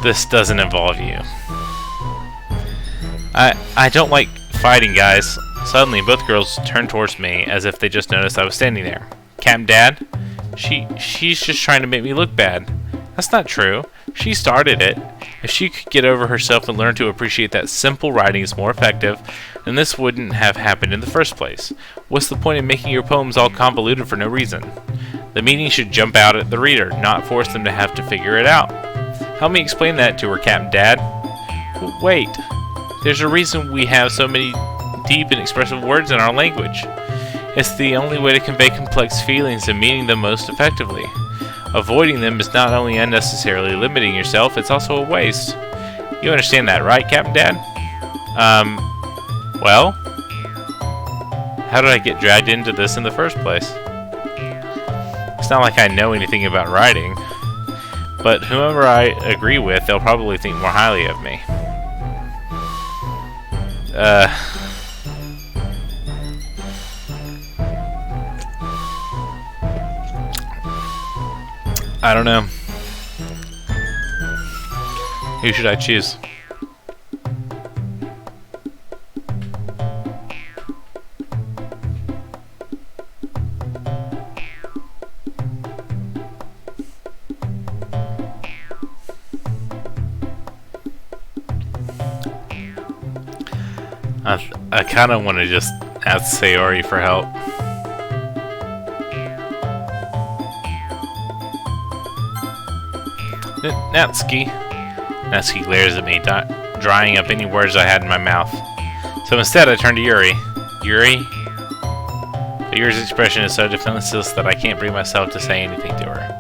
A: This doesn't involve you. I don't like fighting, guys. Suddenly, both girls turned towards me as if they just noticed I was standing there. Captain Dad? She's just trying to make me look bad. That's not true. She started it. If she could get over herself and learn to appreciate that simple writing is more effective, then this wouldn't have happened in the first place. What's the point in making your poems all convoluted for no reason? The meaning should jump out at the reader, not force them to have to figure it out. Help me explain that to her, Captain Dad. Wait. There's a reason we have so many deep and expressive words in our language. It's the only way to convey complex feelings and meaning them most effectively. Avoiding them is not only unnecessarily limiting yourself, it's also a waste. You understand that, right, Captain Dad? Well? How did I get dragged into this in the first place? It's not like I know anything about writing, but whoever I agree with, they'll probably think more highly of me. I don't know. Who should I choose? I kind of want to just ask Sayori for help. Natsuki. Natsuki glares at me, drying up any words I had in my mouth. So instead, I turn to Yuri. Yuri? But Yuri's expression is so defenseless that I can't bring myself to say anything to her.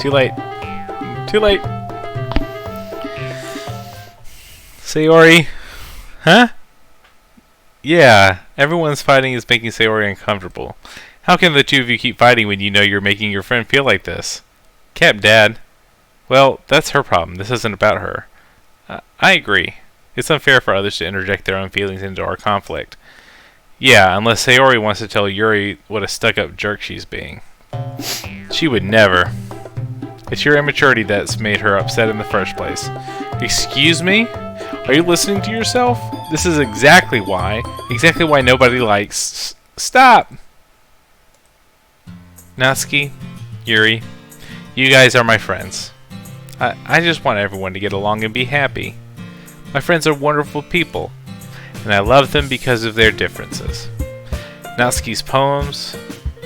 A: Too late. Too late. Sayori? Huh? Yeah, everyone's fighting is making Sayori uncomfortable. How can the two of you keep fighting when you know you're making your friend feel like this? Cap, Dad. Well, that's her problem. This isn't about her. I agree. It's unfair for others to interject their own feelings into our conflict. Yeah, unless Sayori wants to tell Yuri what a stuck-up jerk she's being. She would never. It's your immaturity that's made her upset in the first place. Excuse me? Are you listening to yourself? This is exactly why nobody likes... Stop! Natsuki, Yuri, you guys are my friends. I just want everyone to get along and be happy. My friends are wonderful people, and I love them because of their differences. Natsuki's poems,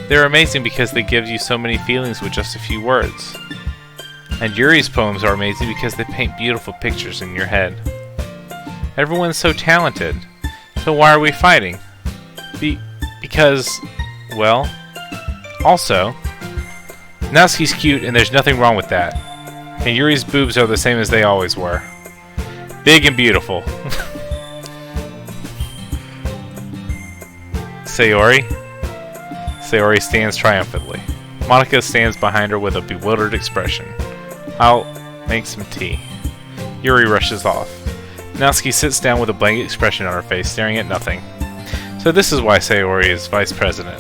A: they're amazing because they give you so many feelings with just a few words. And Yuri's poems are amazing because they paint beautiful pictures in your head. Everyone's so talented, so why are we fighting? Because, well, also, Natsuki's cute and there's nothing wrong with that. And Yuri's boobs are the same as they always were. Big and beautiful. Sayori? Sayori stands triumphantly. Monica stands behind her with a bewildered expression. I'll make some tea. Yuri rushes off. Natsuki sits down with a blank expression on her face, staring at nothing. So this is why Sayori is vice president.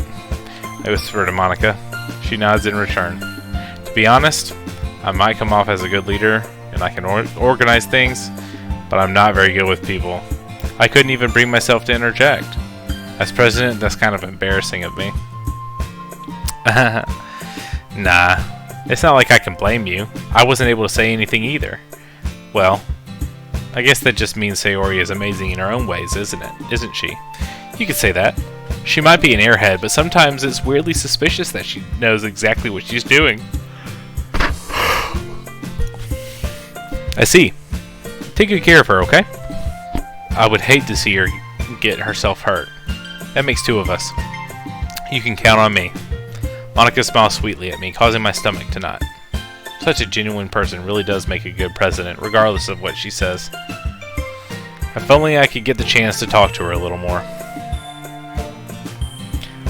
A: I whisper to Monica. She nods in return. To be honest, I might come off as a good leader, and I can organize things, but I'm not very good with people. I couldn't even bring myself to interject. As president, that's kind of embarrassing of me. Nah, it's not like I can blame you. I wasn't able to say anything either. Well, I guess that just means Sayori is amazing in her own ways, isn't it? Isn't she? You could say that. She might be an airhead, but sometimes it's weirdly suspicious that she knows exactly what she's doing. I see. Take good care of her, okay? I would hate to see her get herself hurt. That makes two of us. You can count on me. Monica smiles sweetly at me, causing my stomach to knot. Such a genuine person really does make a good president, regardless of what she says. If only I could get the chance to talk to her a little more.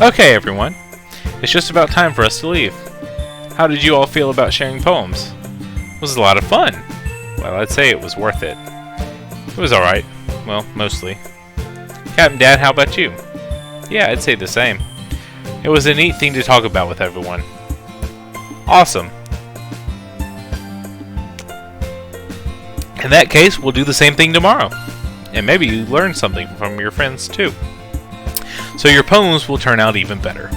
A: Okay, everyone. It's just about time for us to leave. How did you all feel about sharing poems? It was a lot of fun. Well, I'd say it was worth it. It was alright. Well, mostly. Captain Dad, how about you? Yeah, I'd say the same. It was a neat thing to talk about with everyone. Awesome. In that case, we'll do the same thing tomorrow. And maybe you learn something from your friends too. So your poems will turn out even better.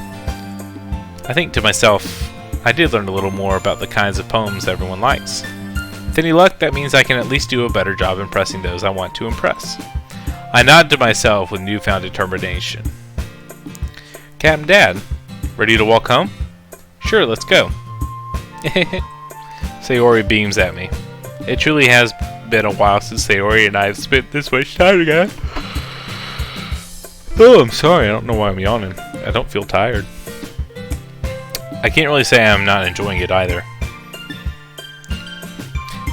A: I think to myself, I did learn a little more about the kinds of poems everyone likes. With any luck, that means I can at least do a better job impressing those I want to impress. I nod to myself with newfound determination. Captain Dad, ready to walk home? Sure, let's go. Sayori beams at me. It truly has been a while since Sayori and I have spent this much time together. Oh, I'm sorry, I don't know why I'm yawning. I don't feel tired. I can't really say I'm not enjoying it either.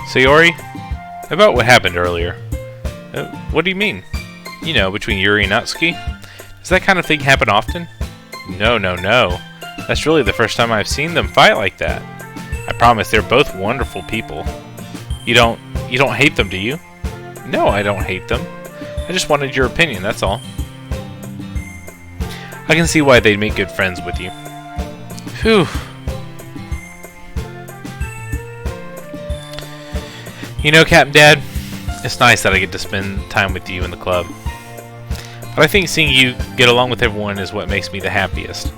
A: Sayori, about what happened earlier. What do you mean? You know, between Yuri and Natsuki? Does that kind of thing happen often? No. That's really the first time I've seen them fight like that. I promise they're both wonderful people. You don't hate them, do you? No, I don't hate them. I just wanted your opinion, that's all. I can see why they'd make good friends with you. Phew. You know, Captain Dad, it's nice that I get to spend time with you in the club. But I think seeing you get along with everyone is what makes me the happiest.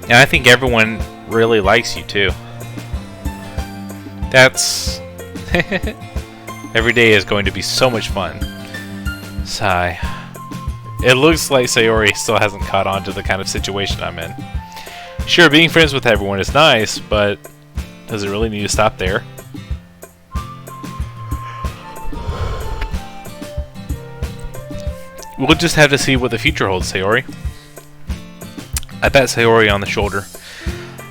A: And I think everyone really likes you too. That's... Every day is going to be so much fun. Sigh. It looks like Sayori still hasn't caught on to the kind of situation I'm in. Sure, being friends with everyone is nice, but does it really need to stop there? We'll just have to see what the future holds, Sayori. I pat Sayori on the shoulder.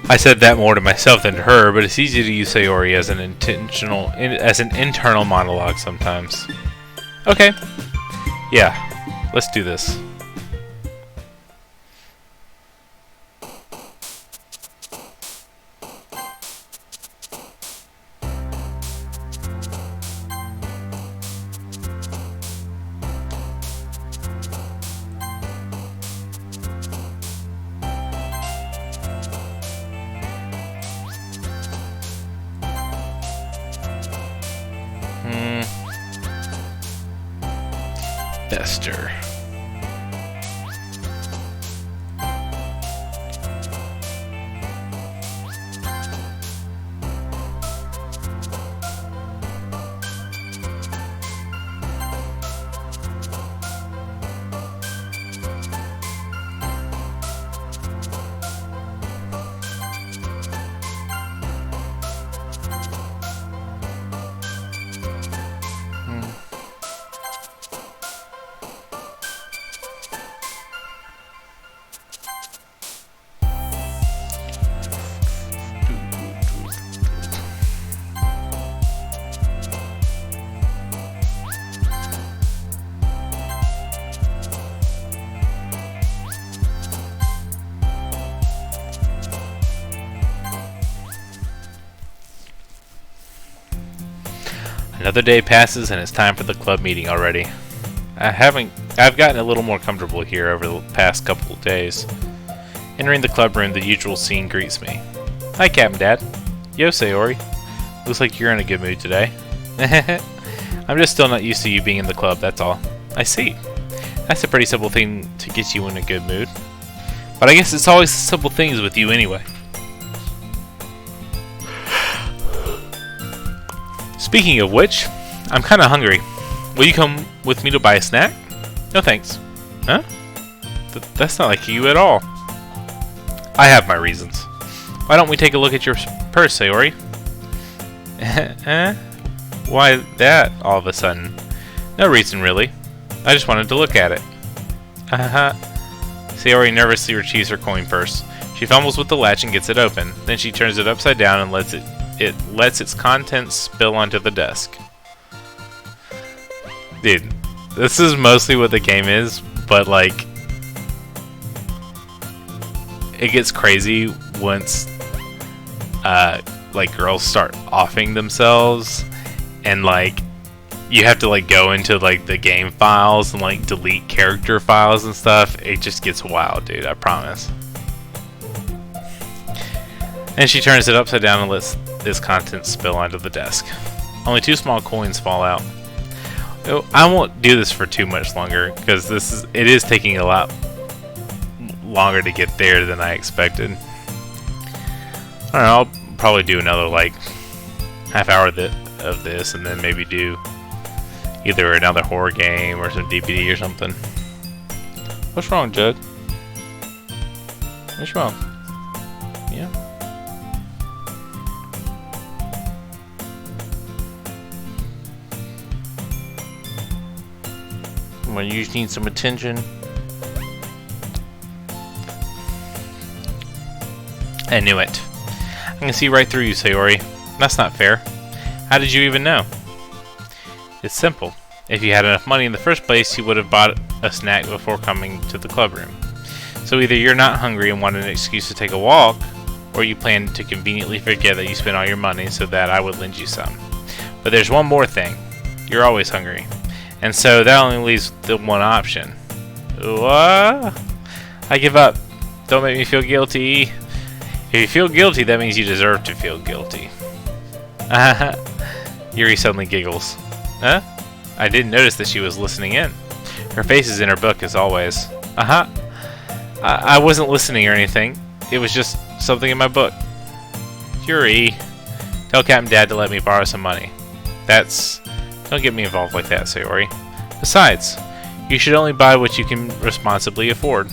A: I said that more to myself than to her, but it's easy to use Sayori as an internal monologue sometimes. Okay. Yeah, let's do this. Fester. Another day passes and it's time for the club meeting already. I've gotten a little more comfortable here over the past couple of days. Entering the club room, the usual scene greets me. Hi, Captain Dad. Yo, Sayori. Looks like you're in a good mood today. I'm just still not used to you being in the club, that's all. I see. That's a pretty simple thing to get you in a good mood. But I guess it's always the simple things with you anyway. Speaking of which, I'm kinda hungry. Will you come with me to buy a snack? No thanks. Huh? That's not like you at all. I have my reasons. Why don't we take a look at your purse, Sayori? Why that all of a sudden? No reason really. I just wanted to look at it. Sayori nervously retrieves her coin purse. She fumbles with the latch and gets it open. Then she turns it upside down and lets its contents spill onto the desk. Dude, this is mostly what the game is, but like it gets crazy once like girls start offing themselves, and like you have to like go into like the game files and like delete character files and stuff. It just gets wild, dude, I promise. And she turns it upside down and lets its contents spill onto the desk. Only 2 small coins fall out. I won't do this for too much longer because it is taking a lot longer to get there than I expected. I don't know, I'll probably do another like half hour of this and then maybe do either another horror game or some DVD or something. What's wrong, Judd? What's wrong? Yeah. When you just need some attention. I knew it. I can see right through you, Sayori. That's not fair. How did you even know? It's simple. If you had enough money in the first place, you would have bought a snack before coming to the club room. So either you're not hungry and want an excuse to take a walk, or you plan to conveniently forget that you spent all your money so that I would lend you some. But there's one more thing. You're always hungry. And so that only leaves the one option. What? I give up. Don't make me feel guilty. If you feel guilty, that means you deserve to feel guilty. Yuri suddenly giggles. Huh? I didn't notice that she was listening in. Her face is in her book, as always. I wasn't listening or anything. It was just something in my book. Yuri, tell Captain Dad to let me borrow some money. Don't get me involved like that, Sayori. Besides, you should only buy what you can responsibly afford.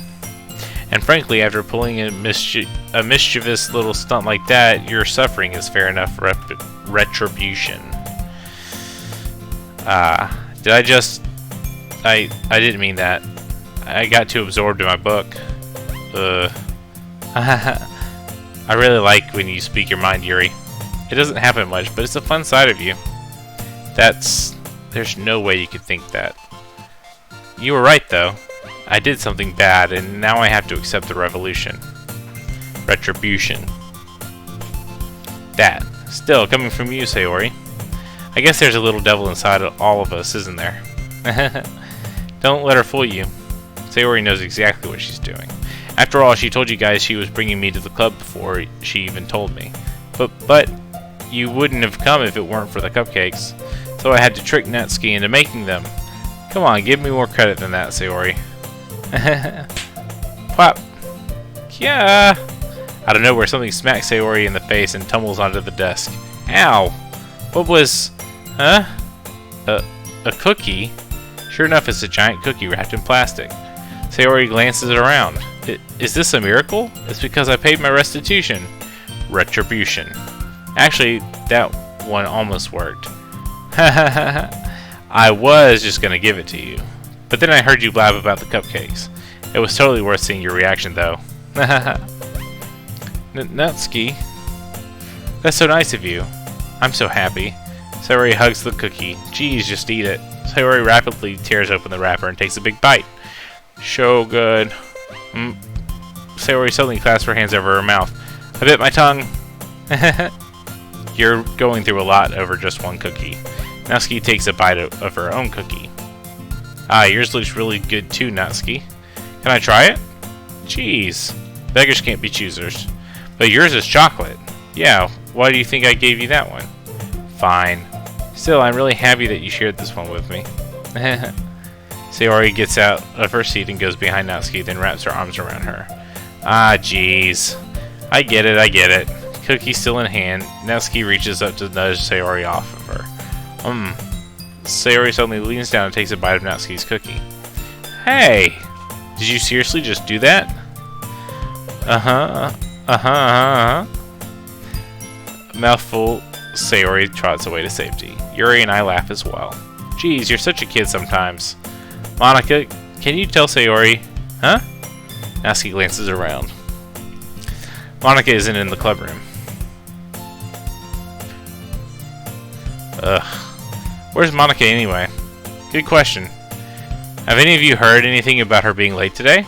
A: And frankly, after pulling a mischievous little stunt like that, your suffering is fair enough retribution. Did I just... I didn't mean that. I got too absorbed in my book. I really like when you speak your mind, Yuri. It doesn't happen much, but it's a fun side of you. There's no way you could think that. You were right, though. I did something bad, and now I have to accept the retribution. That. Still, coming from you, Sayori. I guess there's a little devil inside of all of us, isn't there? Don't let her fool you. Sayori knows exactly what she's doing. After all, she told you guys she was bringing me to the club before she even told me. But you wouldn't have come if it weren't for the cupcakes. So I had to trick Natsuki into making them. Come on, give me more credit than that, Sayori. Plop. Yeah. Out of nowhere, something smacks Sayori in the face and tumbles onto the desk. Ow! What was... Huh? A cookie? Sure enough, it's a giant cookie wrapped in plastic. Sayori glances around. Is this a miracle? It's because I paid my restitution. Retribution. Actually, that one almost worked. I was just gonna give it to you. But then I heard you blab about the cupcakes. It was totally worth seeing your reaction, though. Natsuki. That's so nice of you. I'm so happy. Sayori hugs the cookie. Geez, just eat it. Sayori rapidly tears open the wrapper and takes a big bite. So good. Sayori suddenly clasps her hands over her mouth. I bit my tongue. You're going through a lot over just one cookie. Natsuki takes a bite of her own cookie. Yours looks really good too, Natsuki. Can I try it? Jeez. Beggars can't be choosers. But yours is chocolate. Yeah, why do you think I gave you that one? Fine. Still, I'm really happy that you shared this one with me. Sayori gets out of her seat and goes behind Natsuki, then wraps her arms around her. Jeez. I get it. Cookie still in hand, Natsuki reaches up to nudge Sayori off of her. Sayori suddenly leans down and takes a bite of Natsuki's cookie. Hey! Did you seriously just do that? Mouthful, Sayori trots away to safety. Yuri and I laugh as well. Geez, you're such a kid sometimes. Monika, can you tell Sayori? Huh? Natsuki glances around. Monika isn't in the club room. Where's Monika anyway? Good question. Have any of you heard anything about her being late today?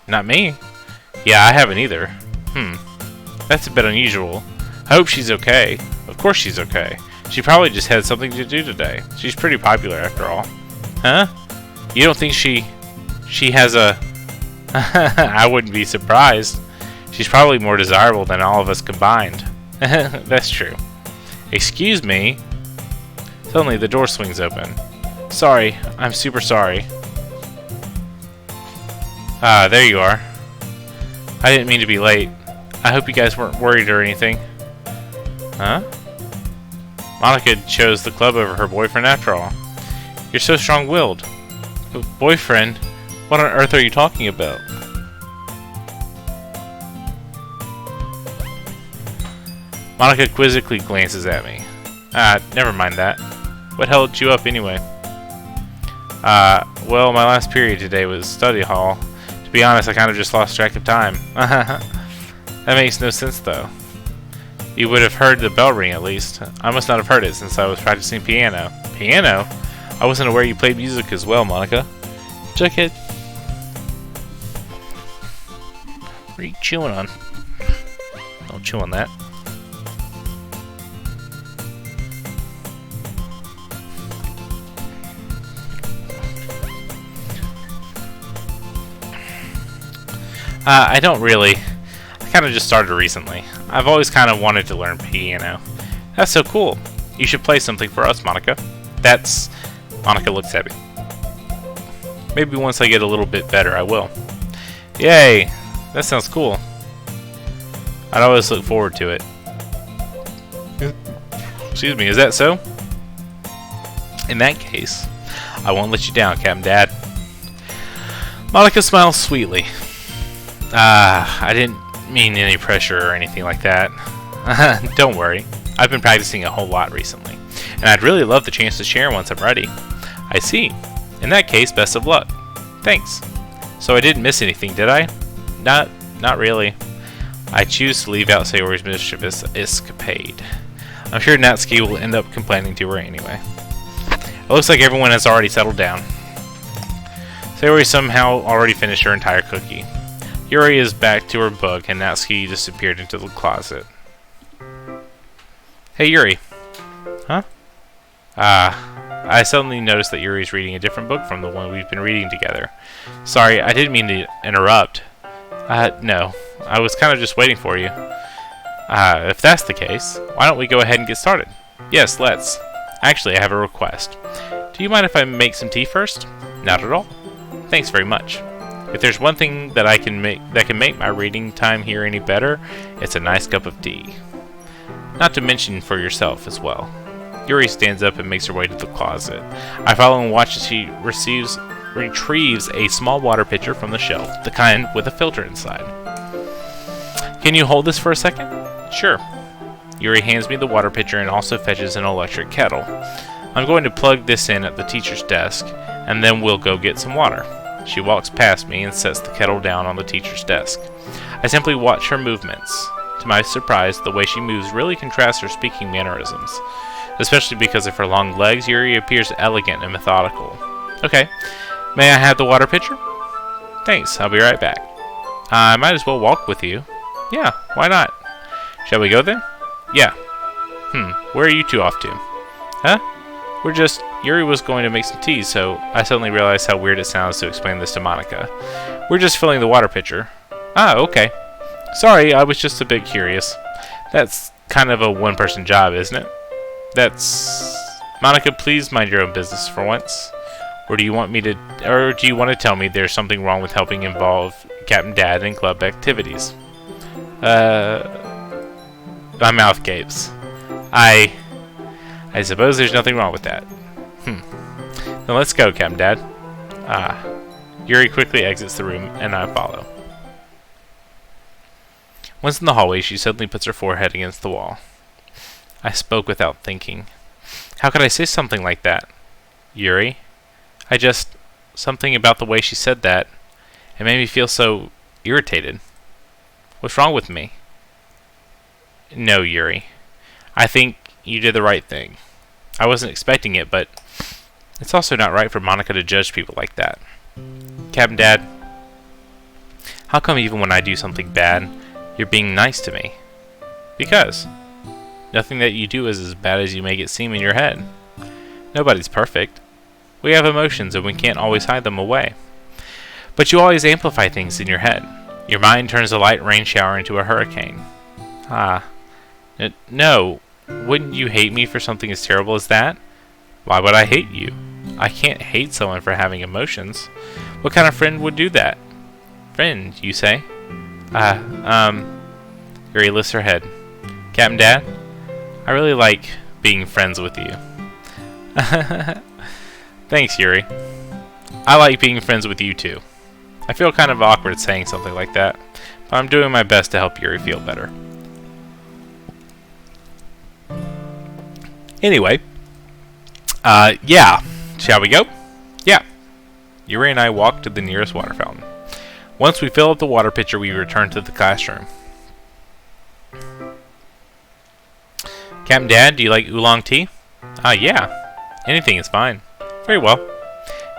A: Not me. Yeah, I haven't either. That's a bit unusual. I hope she's okay. Of course she's okay. She probably just had something to do today. She's pretty popular after all. Huh? You don't think she has a... I wouldn't be surprised. She's probably more desirable than all of us combined. That's true. Excuse me? Suddenly, the door swings open. Sorry, I'm super sorry. There you are. I didn't mean to be late. I hope you guys weren't worried or anything. Huh? Monika chose the club over her boyfriend after all. You're so strong-willed. But boyfriend? What on earth are you talking about? Monika quizzically glances at me. Never mind that. What held you up anyway? Well, my last period today was study hall. To be honest, I kind of just lost track of time. That makes no sense, though. You would have heard the bell ring, at least. I must not have heard it since I was practicing piano. Piano? I wasn't aware you played music as well, Monika. Jughead. What are you chewing on? Don't chew on that. I don't really. I kind of just started recently. I've always kind of wanted to learn piano. That's so cool. You should play something for us, Monica. That's... Monica looks at me. Maybe once I get a little bit better, I will. Yay! That sounds cool. I'd always look forward to it. Excuse me, is that so? In that case, I won't let you down, Captain Dad. Monica smiles sweetly. I didn't mean any pressure or anything like that. Don't worry. I've been practicing a whole lot recently, and I'd really love the chance to share once I'm ready. I see. In that case, best of luck. Thanks. So I didn't miss anything, did I? Not really. I choose to leave out Sayori's mischievous escapade. I'm sure Natsuki will end up complaining to her anyway. It looks like everyone has already settled down. Sayori somehow already finished her entire cookie. Yuri is back to her book, and Natsuki disappeared into the closet. Hey, Yuri. Huh? I suddenly noticed that Yuri's reading a different book from the one we've been reading together. Sorry, I didn't mean to interrupt. No. I was kind of just waiting for you. If that's the case, why don't we go ahead and get started? Yes, let's. Actually, I have a request. Do you mind if I make some tea first? Not at all. Thanks very much. If there's one thing that can make my reading time here any better, it's a nice cup of tea. Not to mention for yourself as well. Yuri stands up and makes her way to the closet. I follow and watch as she retrieves a small water pitcher from the shelf, the kind with a filter inside. Can you hold this for a second? Sure. Yuri hands me the water pitcher and also fetches an electric kettle. I'm going to plug this in at the teacher's desk, and then we'll go get some water. She walks past me and sets the kettle down on the teacher's desk. I simply watch her movements. To my surprise, the way she moves really contrasts her speaking mannerisms. Especially because of her long legs, Yuri appears elegant and methodical. Okay, may I have the water pitcher? Thanks, I'll be right back. I might as well walk with you. Yeah, why not? Shall we go then? Yeah. Where are you two off to? Huh? Yuri was going to make some tea, so I suddenly realized how weird it sounds to explain this to Monica. We're just filling the water pitcher. Ah, okay. Sorry, I was just a bit curious. That's kind of a one-person job, isn't it? Monica, please mind your own business for once. Or do you want to tell me there's something wrong with helping involve Captain Dad in club activities? My mouth gapes. I suppose there's nothing wrong with that. Then let's go, Captain Dad. Yuri quickly exits the room, and I follow. Once in the hallway, she suddenly puts her forehead against the wall. I spoke without thinking. How could I say something like that? Yuri? Something about the way she said that. It made me feel so irritated. What's wrong with me? No, Yuri. I think you did the right thing. I wasn't expecting it, but it's also not right for Monica to judge people like that. Captain Dad, how come even when I do something bad, you're being nice to me? Because nothing that you do is as bad as you make it seem in your head. Nobody's perfect. We have emotions and we can't always hide them away. But you always amplify things in your head. Your mind turns a light rain shower into a hurricane. No. Wouldn't you hate me for something as terrible as that? Why would I hate you? I can't hate someone for having emotions. What kind of friend would do that? Friend, you say? Yuri lifts her head. Captain Dad, I really like being friends with you. Thanks, Yuri. I like being friends with you too. I feel kind of awkward saying something like that, but I'm doing my best to help Yuri feel better. Anyway, yeah. Shall we go? Yeah. Yuri and I walk to the nearest water fountain. Once we fill up the water pitcher, we return to the classroom. Captain Dad, do you like oolong tea? Yeah. Anything is fine. Very well.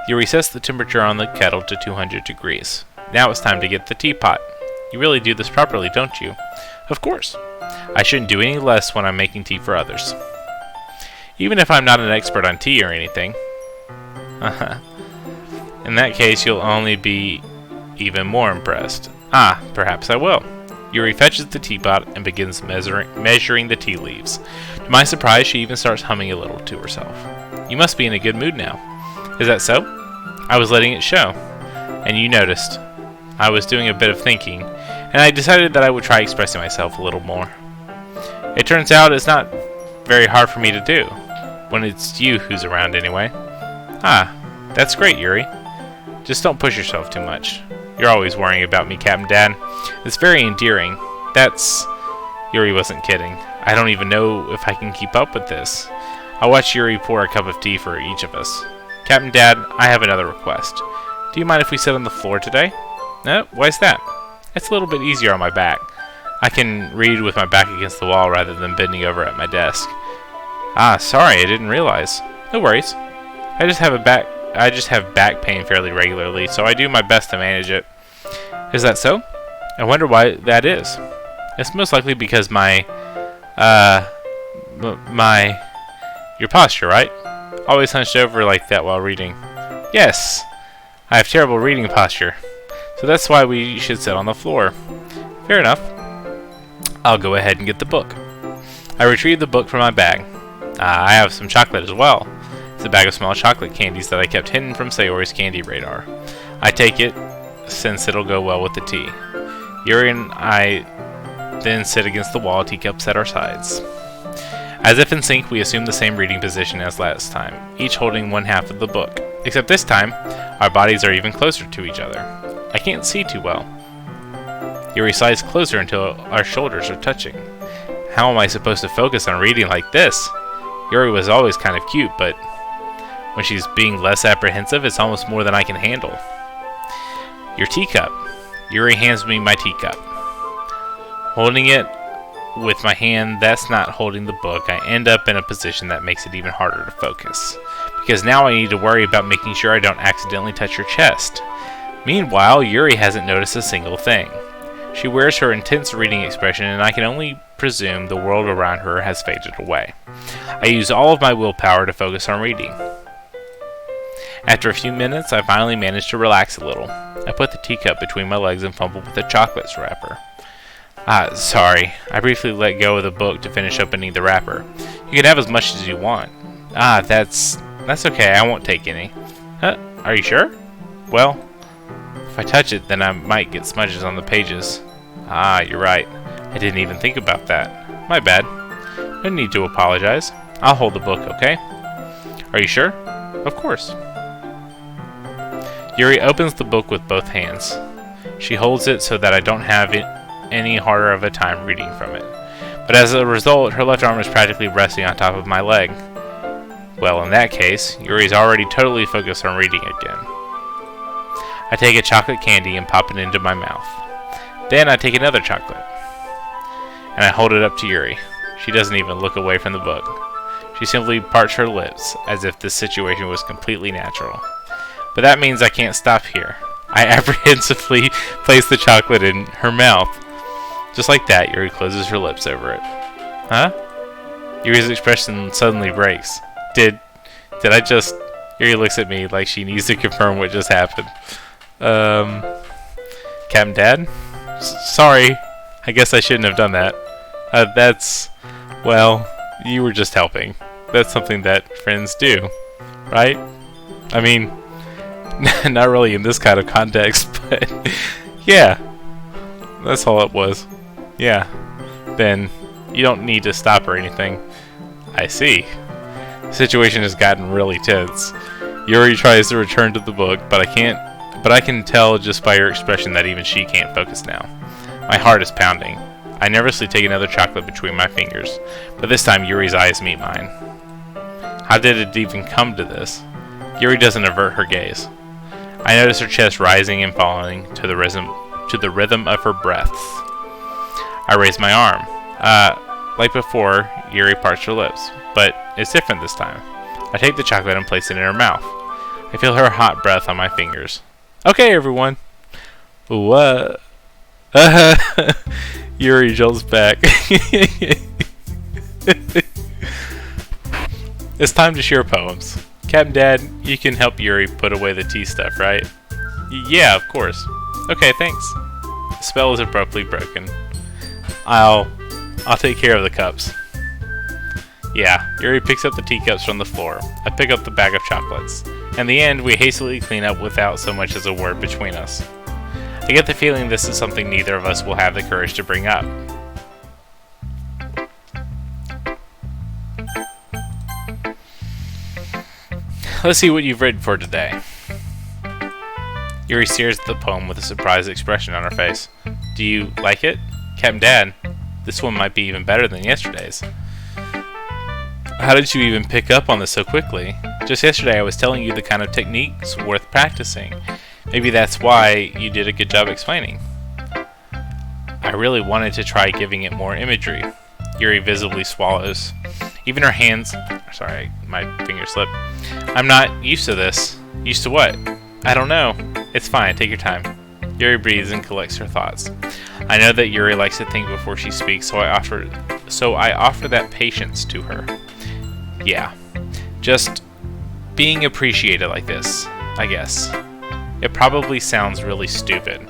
A: Yuri sets the temperature on the kettle to 200 degrees. Now it's time to get the teapot. You really do this properly, don't you? Of course. I shouldn't do any less when I'm making tea for others. Even if I'm not an expert on tea or anything. In that case, you'll only be even more impressed. Ah, perhaps I will. Yuri fetches the teapot and begins measuring the tea leaves. To my surprise, she even starts humming a little to herself. You must be in a good mood now. Is that so? I was letting it show. And you noticed. I was doing a bit of thinking, and I decided that I would try expressing myself a little more. It turns out it's not very hard for me to do, when it's you who's around anyway. Ah, that's great, Yuri. Just don't push yourself too much. You're always worrying about me, Captain Dad. It's very endearing. Yuri wasn't kidding. I don't even know if I can keep up with this. I'll watch Yuri pour a cup of tea for each of us. Captain Dad, I have another request. Do you mind if we sit on the floor today? No? Why's that? It's a little bit easier on my back. I can read with my back against the wall rather than bending over at my desk. Ah, sorry, I didn't realize. No worries. I just have back pain fairly regularly, so I do my best to manage it. Is that so? I wonder why that is. It's most likely because your posture, right? Always hunched over like that while reading. Yes, I have terrible reading posture, so that's why we should sit on the floor. Fair enough. I'll go ahead and get the book. I retrieve the book from my bag. I have some chocolate as well. It's a bag of small chocolate candies that I kept hidden from Sayori's candy radar. I take it, since it'll go well with the tea. Yuri and I then sit against the wall, teacups at our sides. As if in sync, we assume the same reading position as last time, each holding one half of the book. Except this time, our bodies are even closer to each other. I can't see too well. Yuri slides closer until our shoulders are touching. How am I supposed to focus on reading like this? Yuri was always kind of cute, but when she's being less apprehensive, it's almost more than I can handle. Your teacup. Yuri hands me my teacup. Holding it with my hand that's not holding the book, I end up in a position that makes it even harder to focus. Because now I need to worry about making sure I don't accidentally touch her chest. Meanwhile, Yuri hasn't noticed a single thing. She wears her intense reading expression, and I can only presume the world around her has faded away. I use all of my willpower to focus on reading. After a few minutes, I finally manage to relax a little. I put the teacup between my legs and fumble with the chocolate wrapper. Sorry. I briefly let go of the book to finish opening the wrapper. You can have as much as you want. That's okay. I won't take any. Huh? Are you sure? Well, if I touch it, then I might get smudges on the pages. You're right. I didn't even think about that. My bad. No need to apologize. I'll hold the book, okay? Are you sure? Of course. Yuri opens the book with both hands. She holds it so that I don't have any harder of a time reading from it. But as a result, her left arm is practically resting on top of my leg. Well, in that case, Yuri's already totally focused on reading again. I take a chocolate candy and pop it into my mouth. Then I take another chocolate, and I hold it up to Yuri. She doesn't even look away from the book. She simply parts her lips, as if this situation was completely natural. But that means I can't stop here. I apprehensively place the chocolate in her mouth. Just like that, Yuri closes her lips over it. Huh? Yuri's expression suddenly breaks. Did I just... Yuri looks at me like she needs to confirm what just happened. Captain Dad? Sorry. I guess I shouldn't have done that. Well, you were just helping. That's something that friends do, right? I mean, not really in this kind of context, but yeah. That's all it was. Yeah. Then you don't need to stop or anything. I see. The situation has gotten really tense. Yuri tries to return to the book, but I can tell just by her expression that even she can't focus now. My heart is pounding. I nervously take another chocolate between my fingers, but this time Yuri's eyes meet mine. How did it even come to this? Yuri doesn't avert her gaze. I notice her chest rising and falling to the rhythm of her breaths. I raise my arm. Like before, Yuri parts her lips, but it's different this time. I take the chocolate and place it in her mouth. I feel her hot breath on my fingers. Okay, everyone. What? Yuri jolts back. It's time to share poems. Captain Dad, you can help Yuri put away the tea stuff, right? Yeah, of course. Okay, thanks. The spell is abruptly broken. I'll take care of the cups. Yeah, Yuri picks up the teacups from the floor. I pick up the bag of chocolates. In the end, we hastily clean up without so much as a word between us. I get the feeling this is something neither of us will have the courage to bring up. Let's see what you've written for today. Yuri stares at the poem with a surprised expression on her face. Do you like it? Captain Dad, this one might be even better than yesterday's. How did you even pick up on this so quickly? Just yesterday I was telling you the kind of techniques worth practicing. Maybe that's why you did a good job explaining. I really wanted to try giving it more imagery. Yuri visibly swallows. Even her hands... Sorry, my finger slipped. I'm not used to this. Used to what? I don't know. It's fine, take your time. Yuri breathes and collects her thoughts. I know that Yuri likes to think before she speaks, so I offer that patience to her. Yeah, just being appreciated like this, I guess. It probably sounds really stupid,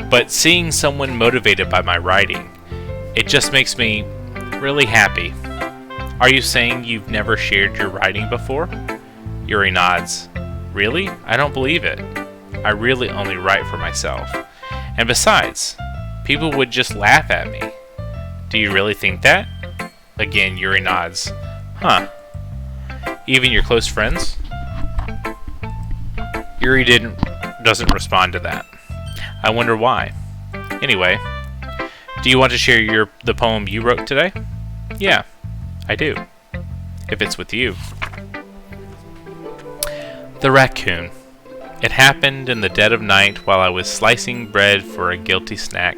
A: but seeing someone motivated by my writing, it just makes me really happy. Are you saying you've never shared your writing before? Yuri nods. Really? I don't believe it. I really only write for myself. And besides, people would just laugh at me. Do you really think that? Again, Yuri nods. Huh. Even your close friends? Yuri doesn't respond to that. I wonder why. Anyway, do you want to share the poem you wrote today? Yeah, I do. If it's with you. The Raccoon. It happened in the dead of night while I was slicing bread for a guilty snack.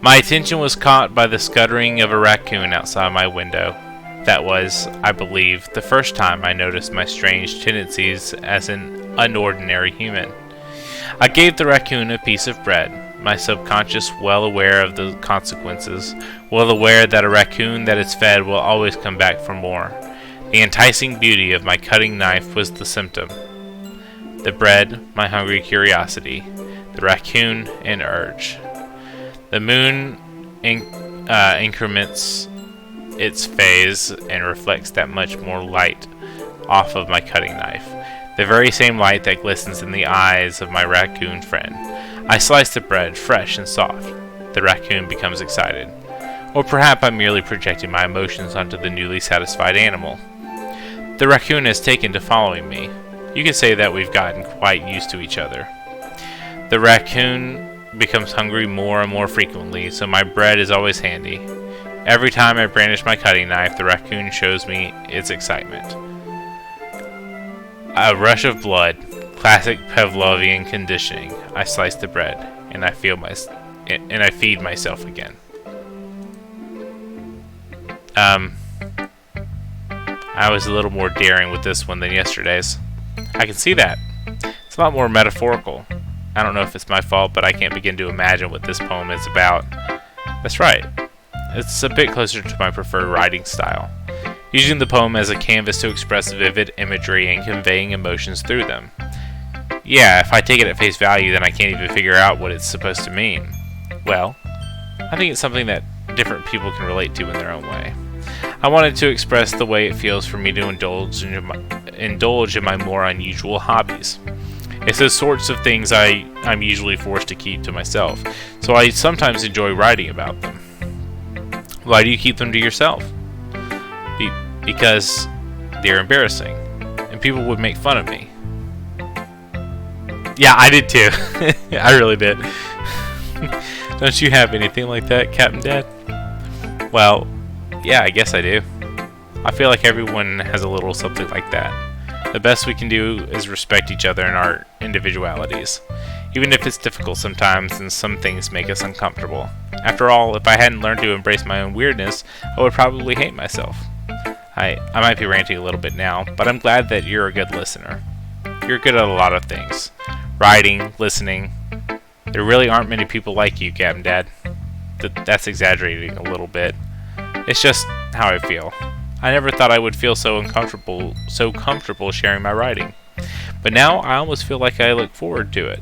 A: My attention was caught by the scuttering of a raccoon outside my window. That was, I believe, the first time I noticed my strange tendencies as an unordinary human. I gave the raccoon a piece of bread, my subconscious well aware of the consequences, well aware that a raccoon that is fed will always come back for more. The enticing beauty of my cutting knife was the symptom. The bread, my hungry curiosity. The raccoon, an urge. The moon increments its phase and reflects that much more light off of my cutting knife. The very same light that glistens in the eyes of my raccoon friend. I slice the bread, fresh and soft. The raccoon becomes excited. Or perhaps I'm merely projecting my emotions onto the newly satisfied animal. The raccoon has taken to following me. You can say that we've gotten quite used to each other. The raccoon becomes hungry more and more frequently, so my bread is always handy. Every time I brandish my cutting knife, the raccoon shows me its excitement. A rush of blood, classic Pavlovian conditioning. I slice the bread, and I feed myself again. I was a little more daring with this one than yesterday's. I can see that. It's a lot more metaphorical. I don't know if it's my fault, but I can't begin to imagine what this poem is about. That's right. It's a bit closer to my preferred writing style, using the poem as a canvas to express vivid imagery and conveying emotions through them. Yeah, if I take it at face value, then I can't even figure out what it's supposed to mean. Well, I think it's something that different people can relate to in their own way. I wanted to express the way it feels for me to indulge in my more unusual hobbies. It's those sorts of things I'm usually forced to keep to myself, so I sometimes enjoy writing about them. Why do you keep them to yourself? Because they're embarrassing, and people would make fun of me. Yeah, I did too. I really did. Don't you have anything like that, Captain Dad? Well, yeah, I guess I do. I feel like everyone has a little something like that. The best we can do is respect each other and our individualities, even if it's difficult sometimes and some things make us uncomfortable. After all, if I hadn't learned to embrace my own weirdness, I would probably hate myself. I might be ranting a little bit now, but I'm glad that you're a good listener. You're good at a lot of things. Writing, listening. There really aren't many people like you, Captain Dad. That's exaggerating a little bit. It's just how I feel. I never thought I would feel so comfortable sharing my writing. But now I almost feel like I look forward to it.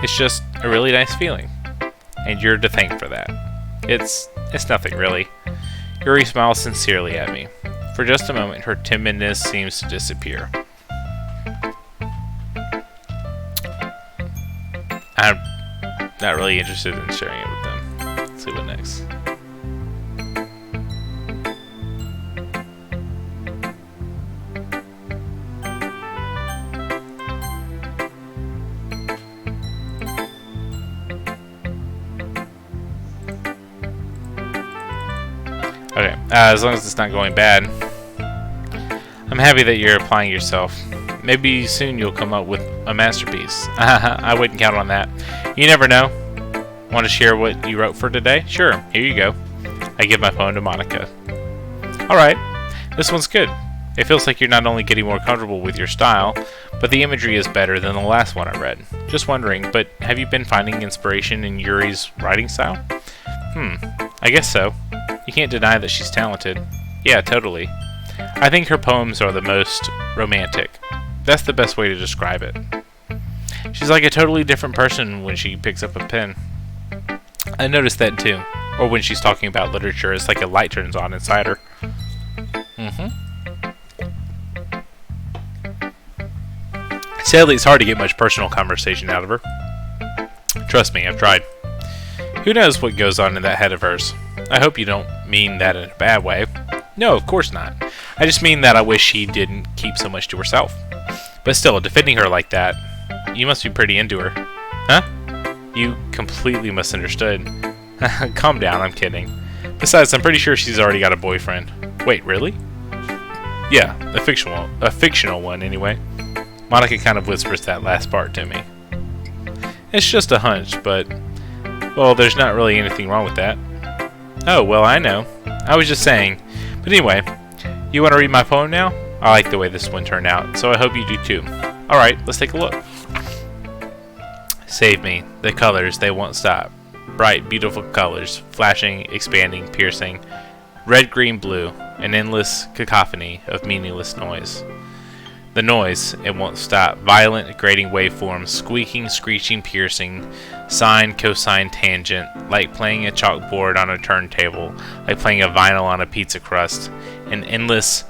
A: It's just a really nice feeling. and you're to thank for that. It's nothing really. Yuri smiles sincerely at me. For just a moment, her timidness seems to disappear. I'm not really interested in sharing it with them. Let's see what next. Okay, as long as it's not going bad. I'm happy that you're applying yourself. Maybe soon you'll come up with a masterpiece. I wouldn't count on that. You never know. Want to share what you wrote for today? Sure, here you go. I give my phone to Monica. Alright, this one's good. It feels like you're not only getting more comfortable with your style, but the imagery is better than the last one I read. Just wondering, but have you been finding inspiration in Yuri's writing style? I guess so. You can't deny that she's talented. Yeah, totally. I think her poems are the most romantic. That's the best way to describe it. She's like a totally different person when she picks up a pen. I noticed that too. Or when she's talking about literature, it's like a light turns on inside her. Sadly, it's hard to get much personal conversation out of her. Trust me, I've tried. Who knows what goes on in that head of hers? I hope you don't mean that in a bad way. No, of course not. I just mean that I wish she didn't keep so much to herself. But still, defending her like that, you must be pretty into her. Huh? You completely misunderstood. Calm down, I'm kidding. Besides, I'm pretty sure she's already got a boyfriend. Wait, really? Yeah, a fictional one anyway. Monica kind of whispers that last part to me. It's just a hunch, but, well, there's not really anything wrong with that. Oh, well, I know. I was just saying. But anyway, you want to read my poem now? I like the way this one turned out, so I hope you do too. Alright, let's take a look. Save me. The colors, they won't stop. Bright, beautiful colors, flashing, expanding, piercing. Red, green, blue. An endless cacophony of meaningless noise. The noise, it won't stop. Violent, grating waveforms, squeaking, screeching, piercing. Sine, cosine, tangent. Like playing a chalkboard on a turntable. Like playing a vinyl on a pizza crust. An endless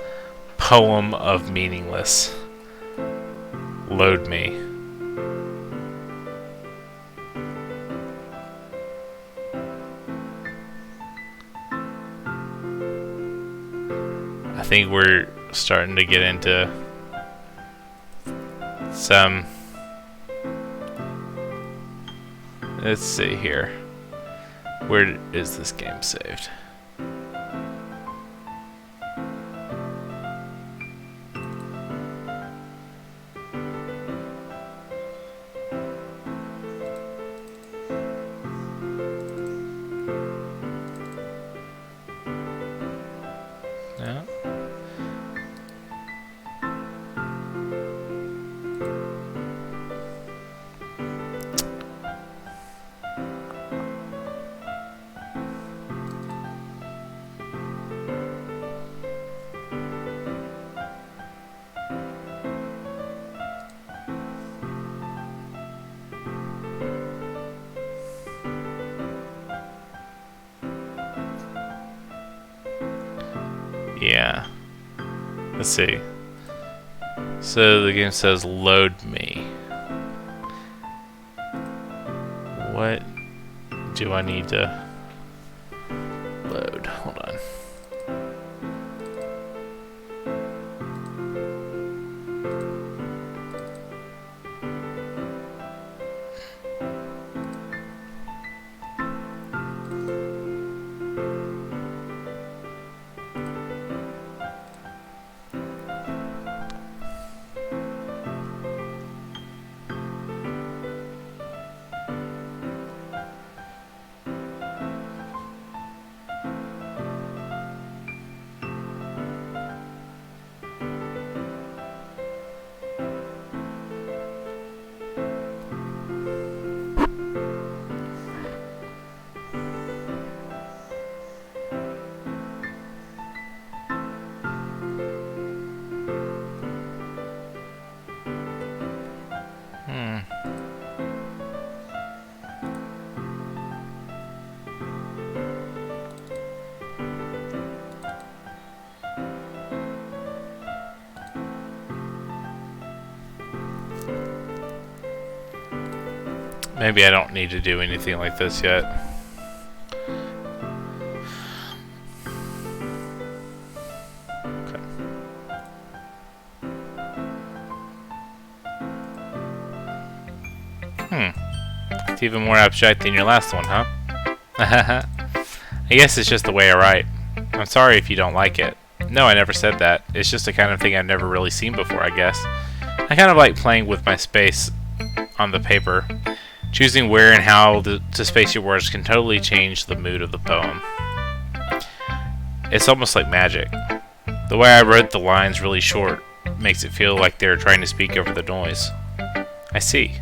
A: poem of meaningless. Load me. I think we're starting to get into some... Let's see here. Where is this game saved? No. Yeah. Let's see. So the game says load me. What do I need to load? Hold on. Maybe I don't need to do anything like this yet. It's even more abstract than your last one, huh? I guess it's just the way I write. I'm sorry if you don't like it. No, I never said that. It's just the kind of thing I've never really seen before, I guess. I kind of like playing with my space on the paper. Choosing where and how to space your words can totally change the mood of the poem. It's almost like magic. The way I wrote the lines really short makes it feel like they're trying to speak over the noise. I see.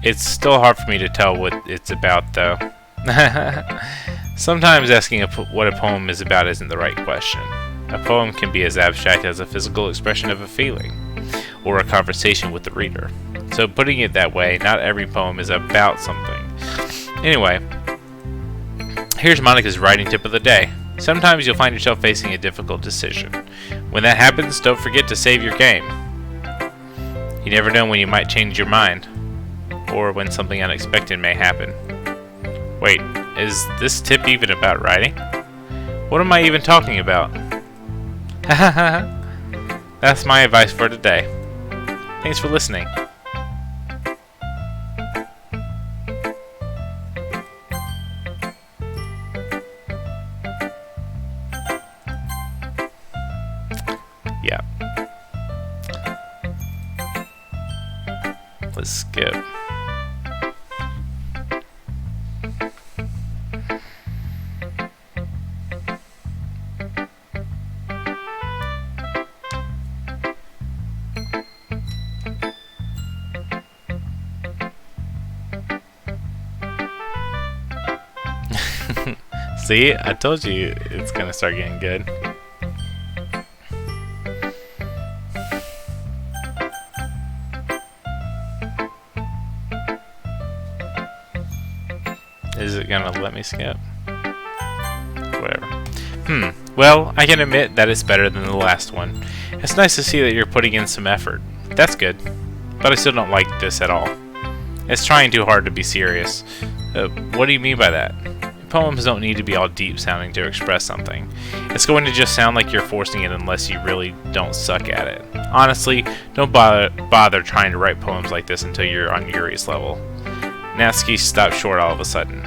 A: It's still hard for me to tell what it's about, though. Sometimes asking what a poem is about isn't the right question. A poem can be as abstract as a physical expression of a feeling, or a conversation with the reader. So putting it that way, not every poem is about something. Anyway, here's Monica's writing tip of the day. Sometimes you'll find yourself facing a difficult decision. When that happens, don't forget to save your game. You never know when you might change your mind, or when something unexpected may happen. Wait, is this tip even about writing? What am I even talking about? That's my advice for today. Thanks for listening. Yeah. Let's skip. See, I told you it's gonna start getting good. Is it gonna let me skip? Whatever. Well, I can admit that it's better than the last one. It's nice to see that you're putting in some effort. That's good. But I still don't like this at all. It's trying too hard to be serious. What do you mean by that? Poems don't need to be all deep sounding to express something. It's going to just sound like you're forcing it unless you really don't suck at it. Honestly, don't bother trying to write poems like this until you're on Yuri's level. Natsuki stopped short all of a sudden.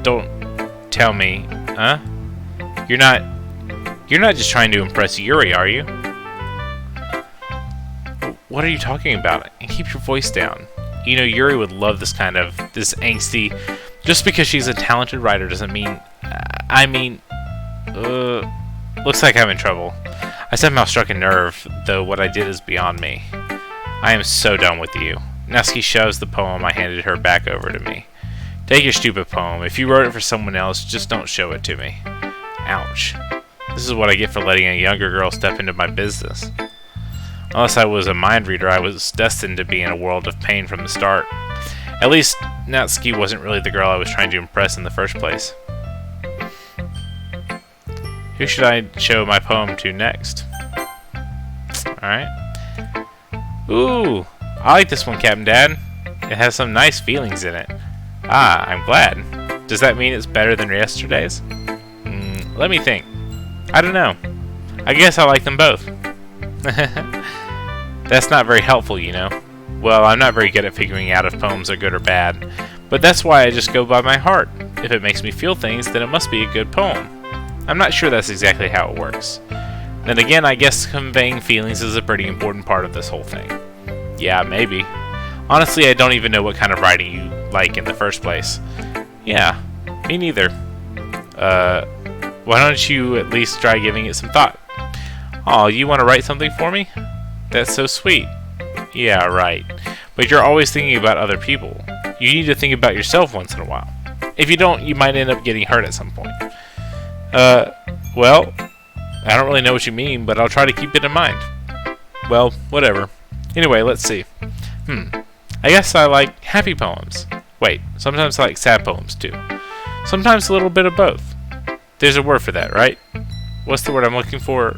A: Don't tell me, huh? You're not just trying to impress Yuri, are you? What are you talking about? And keep your voice down. You know, Yuri would love this angsty. Just because she's a talented writer doesn't mean... looks like I'm in trouble. I somehow struck a nerve, though what I did is beyond me. I am so done with you. Natsuki shoves the poem I handed her back over to me. Take your stupid poem. If you wrote it for someone else, just don't show it to me. Ouch. This is what I get for letting a younger girl step into my business. Unless I was a mind reader, I was destined to be in a world of pain from the start. At least, Natsuki wasn't really the girl I was trying to impress in the first place. Who should I show my poem to next? Alright. Ooh! I like this one, Captain Dad. It has some nice feelings in it. Ah, I'm glad. Does that mean it's better than yesterday's? Let me think. I don't know. I guess I like them both. That's not very helpful, you know. Well, I'm not very good at figuring out if poems are good or bad, but that's why I just go by my heart. If it makes me feel things, then it must be a good poem. I'm not sure that's exactly how it works. Then again, I guess conveying feelings is a pretty important part of this whole thing. Yeah, maybe. Honestly, I don't even know what kind of writing you like in the first place. Yeah, me neither. Why don't you at least try giving it some thought? Aw, you want to write something for me? That's so sweet. Yeah, right. But you're always thinking about other people. You need to think about yourself once in a while. If you don't, you might end up getting hurt at some point. Well, I don't really know what you mean, but I'll try to keep it in mind. Well, whatever. Anyway, let's see. I guess I like happy poems. Wait, sometimes I like sad poems too. Sometimes a little bit of both. There's a word for that, right? What's the word I'm looking for?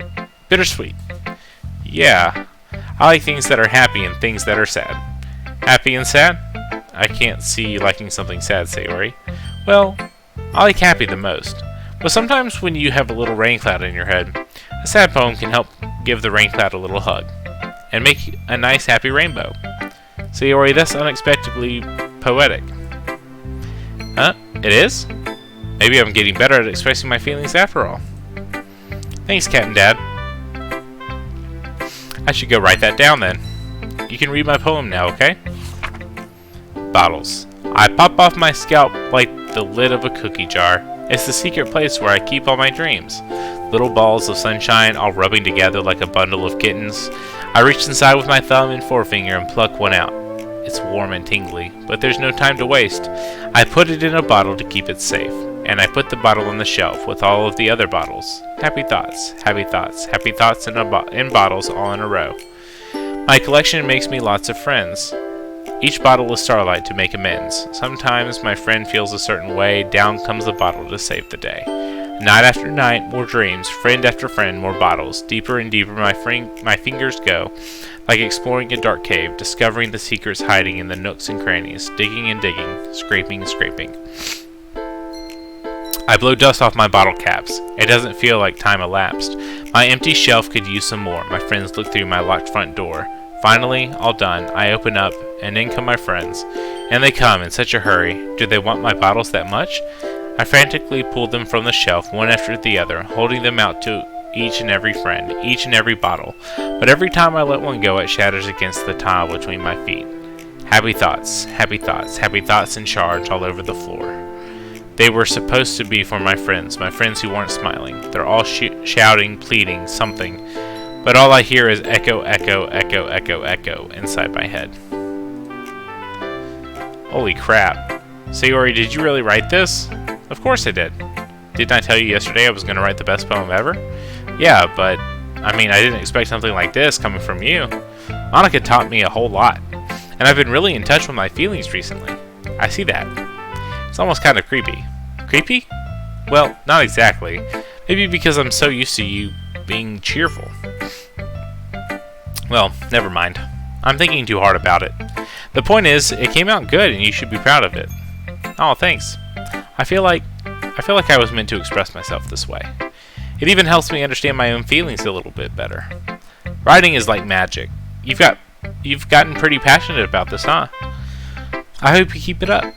A: Bittersweet. Yeah. I like things that are happy and things that are sad. Happy and sad? I can't see you liking something sad, Sayori. Well, I like happy the most. But sometimes when you have a little rain cloud in your head, a sad poem can help give the rain cloud a little hug and make a nice happy rainbow. Sayori, that's unexpectedly poetic. Huh? It is? Maybe I'm getting better at expressing my feelings after all. Thanks, Cat and Dad. I should go write that down then. You can read my poem now, okay? Bottles. I pop off my scalp like the lid of a cookie jar. It's the secret place where I keep all my dreams. Little balls of sunshine all rubbing together like a bundle of kittens. I reach inside with my thumb and forefinger and pluck one out. It's warm and tingly, but there's no time to waste. I put it in a bottle to keep it safe, and I put the bottle on the shelf with all of the other bottles. Happy thoughts, happy thoughts, happy thoughts in bottles all in a row. My collection makes me lots of friends. Each bottle is starlight to make amends. Sometimes my friend feels a certain way, down comes the bottle to save the day. Night after night, more dreams, friend after friend, more bottles. Deeper and deeper my fingers go, like exploring a dark cave, discovering the secrets hiding in the nooks and crannies, digging and digging, scraping and scraping. I blow dust off my bottle caps. It doesn't feel like time elapsed. My empty shelf could use some more. My friends look through my locked front door. Finally, all done, I open up, and in come my friends. And they come in such a hurry. Do they want my bottles that much? I frantically pull them from the shelf, one after the other, holding them out to each and every friend, each and every bottle. But every time I let one go, it shatters against the tile between my feet. Happy thoughts, happy thoughts, happy thoughts in charge all over the floor. They were supposed to be for my friends who weren't smiling. They're all shouting, pleading, something. But all I hear is echo, echo, echo, echo, echo inside my head. Holy crap. Sayori, did you really write this? Of course I did. Didn't I tell you yesterday I was going to write the best poem ever? Yeah, but, I mean, I didn't expect something like this coming from you. Monica taught me a whole lot, and I've been really in touch with my feelings recently. I see that. It's almost kind of creepy. Creepy? Well, not exactly. Maybe because I'm so used to you being cheerful. Well, never mind. I'm thinking too hard about it. The point is, it came out good and you should be proud of it. Oh, thanks. I feel like I was meant to express myself this way. It even helps me understand my own feelings a little bit better. Writing is like magic. You've gotten pretty passionate about this, huh? I hope you keep it up.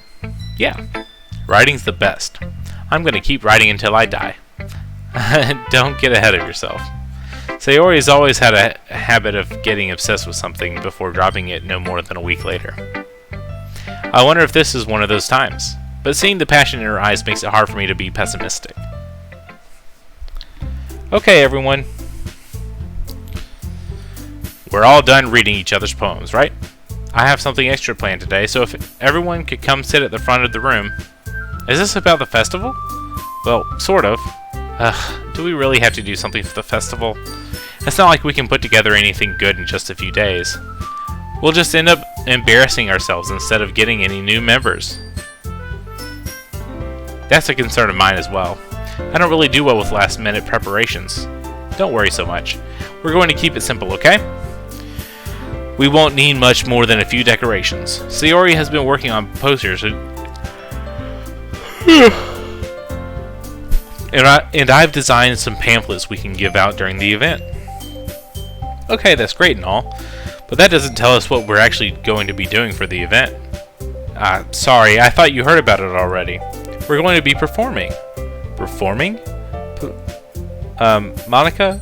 A: Yeah. Writing's the best. I'm going to keep writing until I die. Don't get ahead of yourself. Sayori has always had a habit of getting obsessed with something before dropping it no more than a week later. I wonder if this is one of those times, but seeing the passion in her eyes makes it hard for me to be pessimistic. Okay, everyone. We're all done reading each other's poems, right? I have something extra planned today, so if everyone could come sit at the front of the room. Is this about the festival? Well, sort of. Do we really have to do something for the festival? It's not like we can put together anything good in just a few days. We'll just end up embarrassing ourselves instead of getting any new members. That's a concern of mine as well. I don't really do well with last-minute preparations. Don't worry so much. We're going to keep it simple, okay? We won't need much more than a few decorations. Sayori has been working on posters and I've designed some pamphlets we can give out during the event. Okay, that's great and all, but that doesn't tell us what we're actually going to be doing for the event. Sorry, I thought you heard about it already. We're going to be performing. Performing? Monica?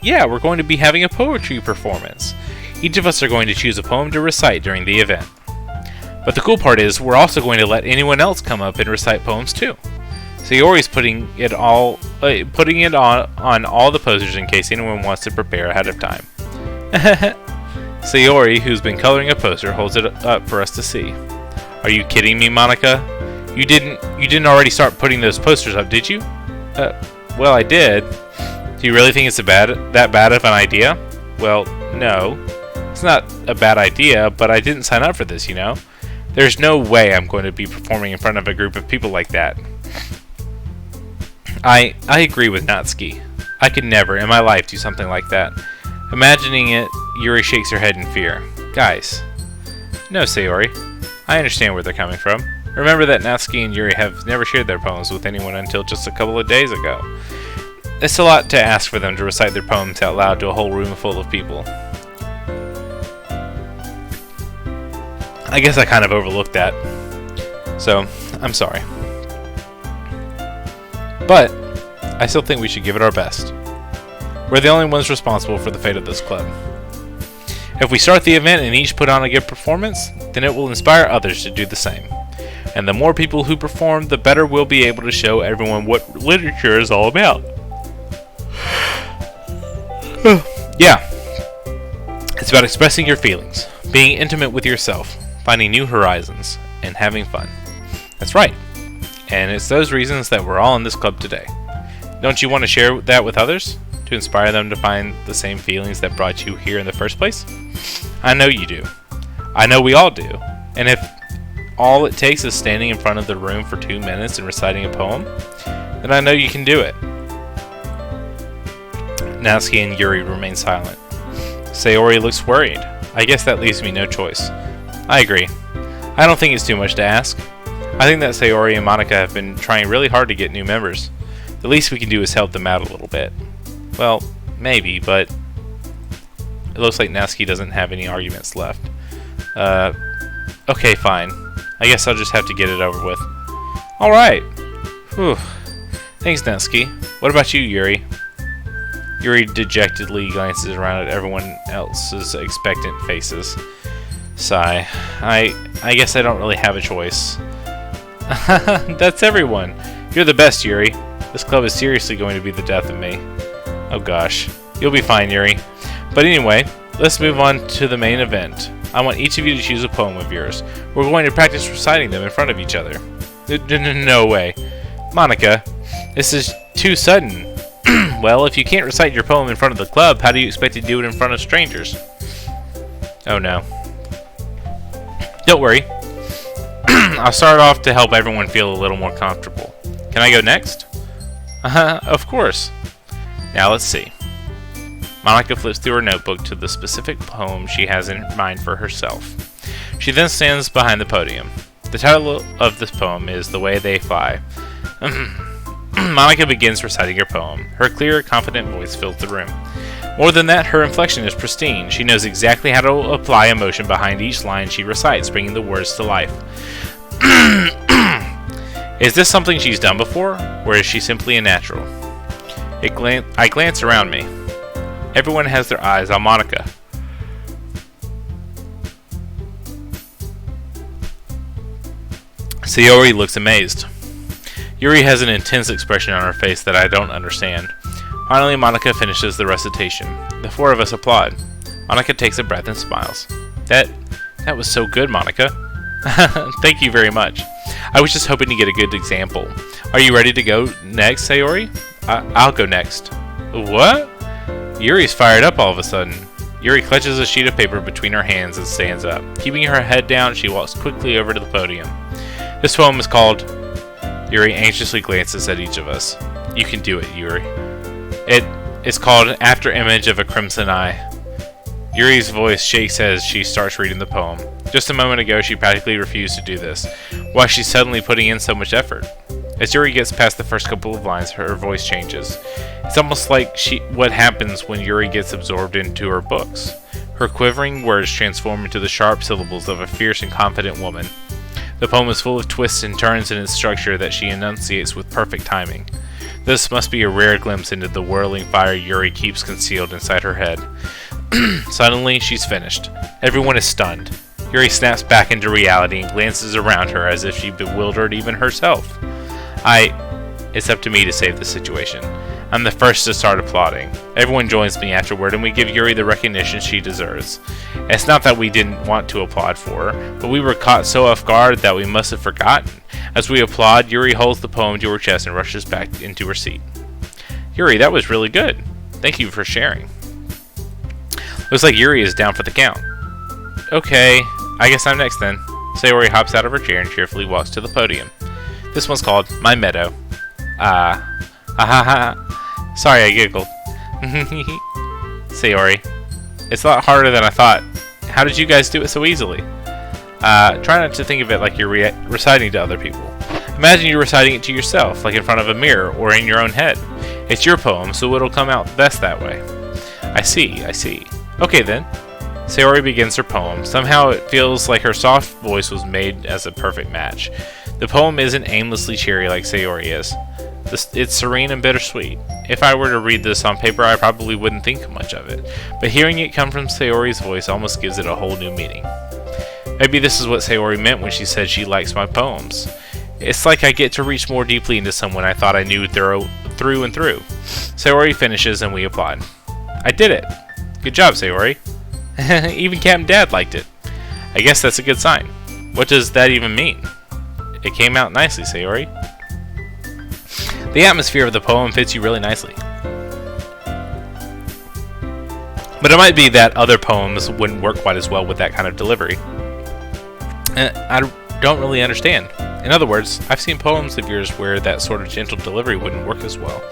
A: Yeah, we're going to be having a poetry performance. Each of us are going to choose a poem to recite during the event. But the cool part is, we're also going to let anyone else come up and recite poems too. Sayori's putting it on all the posters in case anyone wants to prepare ahead of time. Sayori, who's been coloring a poster, holds it up for us to see. Are you kidding me, Monica? You didn't already start putting those posters up, did you? Well, I did. Do you really think it's that bad of an idea? Well, no. It's not a bad idea, but I didn't sign up for this, you know? There's no way I'm going to be performing in front of a group of people like that. I agree with Natsuki. I could never in my life do something like that. Imagining it, Yuri shakes her head in fear. Guys. No, Sayori. I understand where they're coming from. Remember that Natsuki and Yuri have never shared their poems with anyone until just a couple of days ago. It's a lot to ask for them to recite their poems out loud to a whole room full of people. I guess I kind of overlooked that. So, I'm sorry. But, I still think we should give it our best. We're the only ones responsible for the fate of this club. If we start the event and each put on a good performance, then it will inspire others to do the same. And the more people who perform, the better we'll be able to show everyone what literature is all about. Yeah. It's about expressing your feelings, being intimate with yourself, finding new horizons, and having fun. That's right. And it's those reasons that we're all in this club today. Don't you want to share that with others? To inspire them to find the same feelings that brought you here in the first place? I know you do. I know we all do. And if all it takes is standing in front of the room for 2 minutes and reciting a poem, then I know you can do it. Natsuki and Yuri remain silent. Sayori looks worried. I guess that leaves me no choice. I agree. I don't think it's too much to ask. I think that Sayori and Monika have been trying really hard to get new members. The least we can do is help them out a little bit. Well, maybe, but it looks like Natsuki doesn't have any arguments left. Okay, fine. I guess I'll just have to get it over with. Alright. Whew. Thanks, Natsuki. What about you, Yuri? Yuri dejectedly glances around at everyone else's expectant faces. Sigh. I guess I don't really have a choice. That's everyone. You're the best, Yuri. This club is seriously going to be the death of me. Oh gosh. You'll be fine, Yuri. But anyway, let's move on to the main event. I want each of you to choose a poem of yours. We're going to practice reciting them in front of each other. No way. Monika, this is too sudden. Well, if you can't recite your poem in front of the club, how do you expect to do it in front of strangers? Oh no. Don't worry. I'll start off to help everyone feel a little more comfortable. Can I go next? Of course. Now let's see. Monika flips through her notebook to the specific poem she has in mind for herself. She then stands behind the podium. The title of this poem is The Way They Fly. Monika begins reciting her poem. Her clear, confident voice fills the room. More than that, her inflection is pristine. She knows exactly how to apply emotion behind each line she recites, bringing the words to life. Is this something she's done before, or is she simply a natural? I glance around me. Everyone has their eyes on Monika. Sayori looks amazed. Yuri has an intense expression on her face that I don't understand. Finally, Monika finishes the recitation. The four of us applaud. Monika takes a breath and smiles. That was so good, Monika. Thank you very much. I was just hoping to get a good example. Are you ready to go next, Sayori? I'll go next. What? Yuri's fired up all of a sudden. Yuri clutches a sheet of paper between her hands and stands up. Keeping her head down, she walks quickly over to the podium. This poem is called... Yuri anxiously glances at each of us. You can do it, Yuri. It's called After Image of a Crimson Eye. Yuri's voice shakes as she starts reading the poem. Just a moment ago, she practically refused to do this. Why is she suddenly putting in so much effort? As Yuri gets past the first couple of lines, her voice changes. It's almost like what happens when Yuri gets absorbed into her books. Her quivering words transform into the sharp syllables of a fierce and confident woman. The poem is full of twists and turns in its structure that she enunciates with perfect timing. This must be a rare glimpse into the whirling fire Yuri keeps concealed inside her head. Suddenly, she's finished. Everyone is stunned. Yuri snaps back into reality and glances around her as if she bewildered even herself. It's up to me to save the situation. I'm the first to start applauding. Everyone joins me afterward and we give Yuri the recognition she deserves. It's not that we didn't want to applaud for her, but we were caught so off guard that we must have forgotten. As we applaud, Yuri holds the poem to her chest and rushes back into her seat. Yuri, that was really good. Thank you for sharing. Looks like Yuri is down for the count. Okay, I guess I'm next then. Sayori hops out of her chair and cheerfully walks to the podium. This one's called My Meadow. Sorry, I giggled. Sayori, it's a lot harder than I thought. How did you guys do it so easily? Try not to think of it like you're reciting to other people. Imagine you're reciting it to yourself, like in front of a mirror or in your own head. It's your poem, so it'll come out best that way. I see. Okay then. Sayori begins her poem. Somehow it feels like her soft voice was made as a perfect match. The poem isn't aimlessly cheery like Sayori is. It's serene and bittersweet. If I were to read this on paper, I probably wouldn't think much of it. But hearing it come from Sayori's voice almost gives it a whole new meaning. Maybe this is what Sayori meant when she said she likes my poems. It's like I get to reach more deeply into someone I thought I knew through and through. Sayori finishes and we applaud. I did it! Good job, Sayori. Even Captain Dad liked it. I guess that's a good sign. What does that even mean? It came out nicely, Sayori. The atmosphere of the poem fits you really nicely. But it might be that other poems wouldn't work quite as well with that kind of delivery. I don't really understand. In other words, I've seen poems of yours where that sort of gentle delivery wouldn't work as well.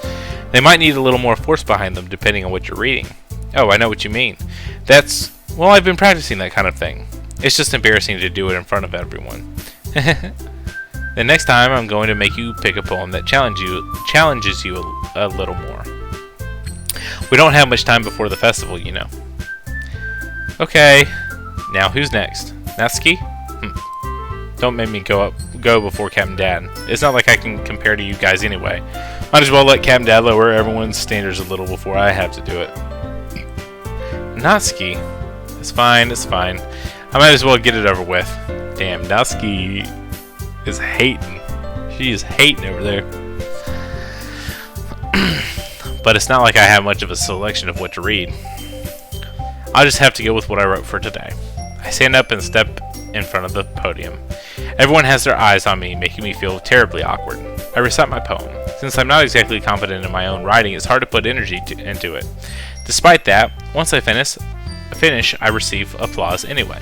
A: They might need a little more force behind them depending on what you're reading. Oh, I know what you mean. Well, I've been practicing that kind of thing. It's just embarrassing to do it in front of everyone. The next time I'm going to make you pick a poem that challenges you a little more. We don't have much time before the festival, you know. Okay, now who's next? Natsuki? Don't make me go before Captain Dad. It's not like I can compare to you guys anyway. Might as well let Captain Dad lower everyone's standards a little before I have to do it. Natsuki. It's fine. I might as well get it over with. Damn, Natsuki is hating. She is hating over there. But it's not like I have much of a selection of what to read. I'll just have to go with what I wrote for today. I stand up and step in front of the podium. Everyone has their eyes on me, making me feel terribly awkward. I recite my poem. Since I'm not exactly confident in my own writing, it's hard to put energy into it. Despite that, once I finish, I receive applause anyway.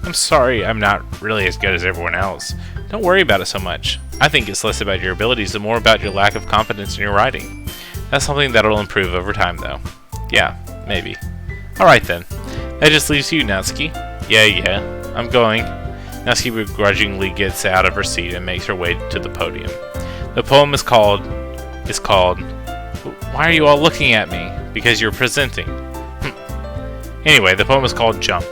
A: I'm sorry I'm not really as good as everyone else. Don't worry about it so much. I think it's less about your abilities and more about your lack of confidence in your writing. That's something that'll improve over time, though. Yeah, maybe. Alright then. That just leaves you, Natsuki. Yeah, I'm going. Natsuki begrudgingly gets out of her seat and makes her way to the podium. The poem is called... Why are you all looking at me? Because you're presenting. Anyway, the poem is called Jump.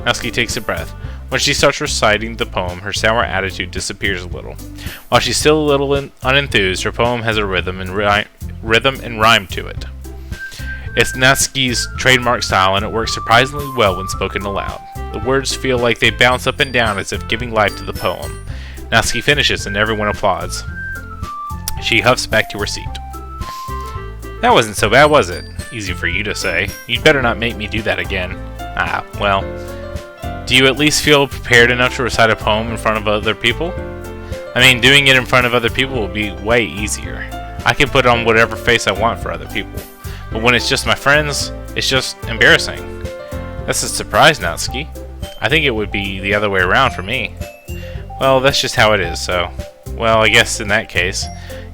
A: Natsuki takes a breath. When she starts reciting the poem, her sour attitude disappears a little. While she's still a little unenthused, her poem has a rhythm and rhyme to it. It's Natsuki's trademark style, and it works surprisingly well when spoken aloud. The words feel like they bounce up and down as if giving life to the poem. Natsuki finishes, and everyone applauds. She huffs back to her seat. That wasn't so bad, was it? Easy for you to say. You'd better not make me do that again. Ah, well. Do you at least feel prepared enough to recite a poem in front of other people? I mean, doing it in front of other people will be way easier. I can put on whatever face I want for other people. But when it's just my friends, it's just embarrassing. That's a surprise, Natsuki. I think it would be the other way around for me. Well, that's just how it is, so... Well, I guess in that case,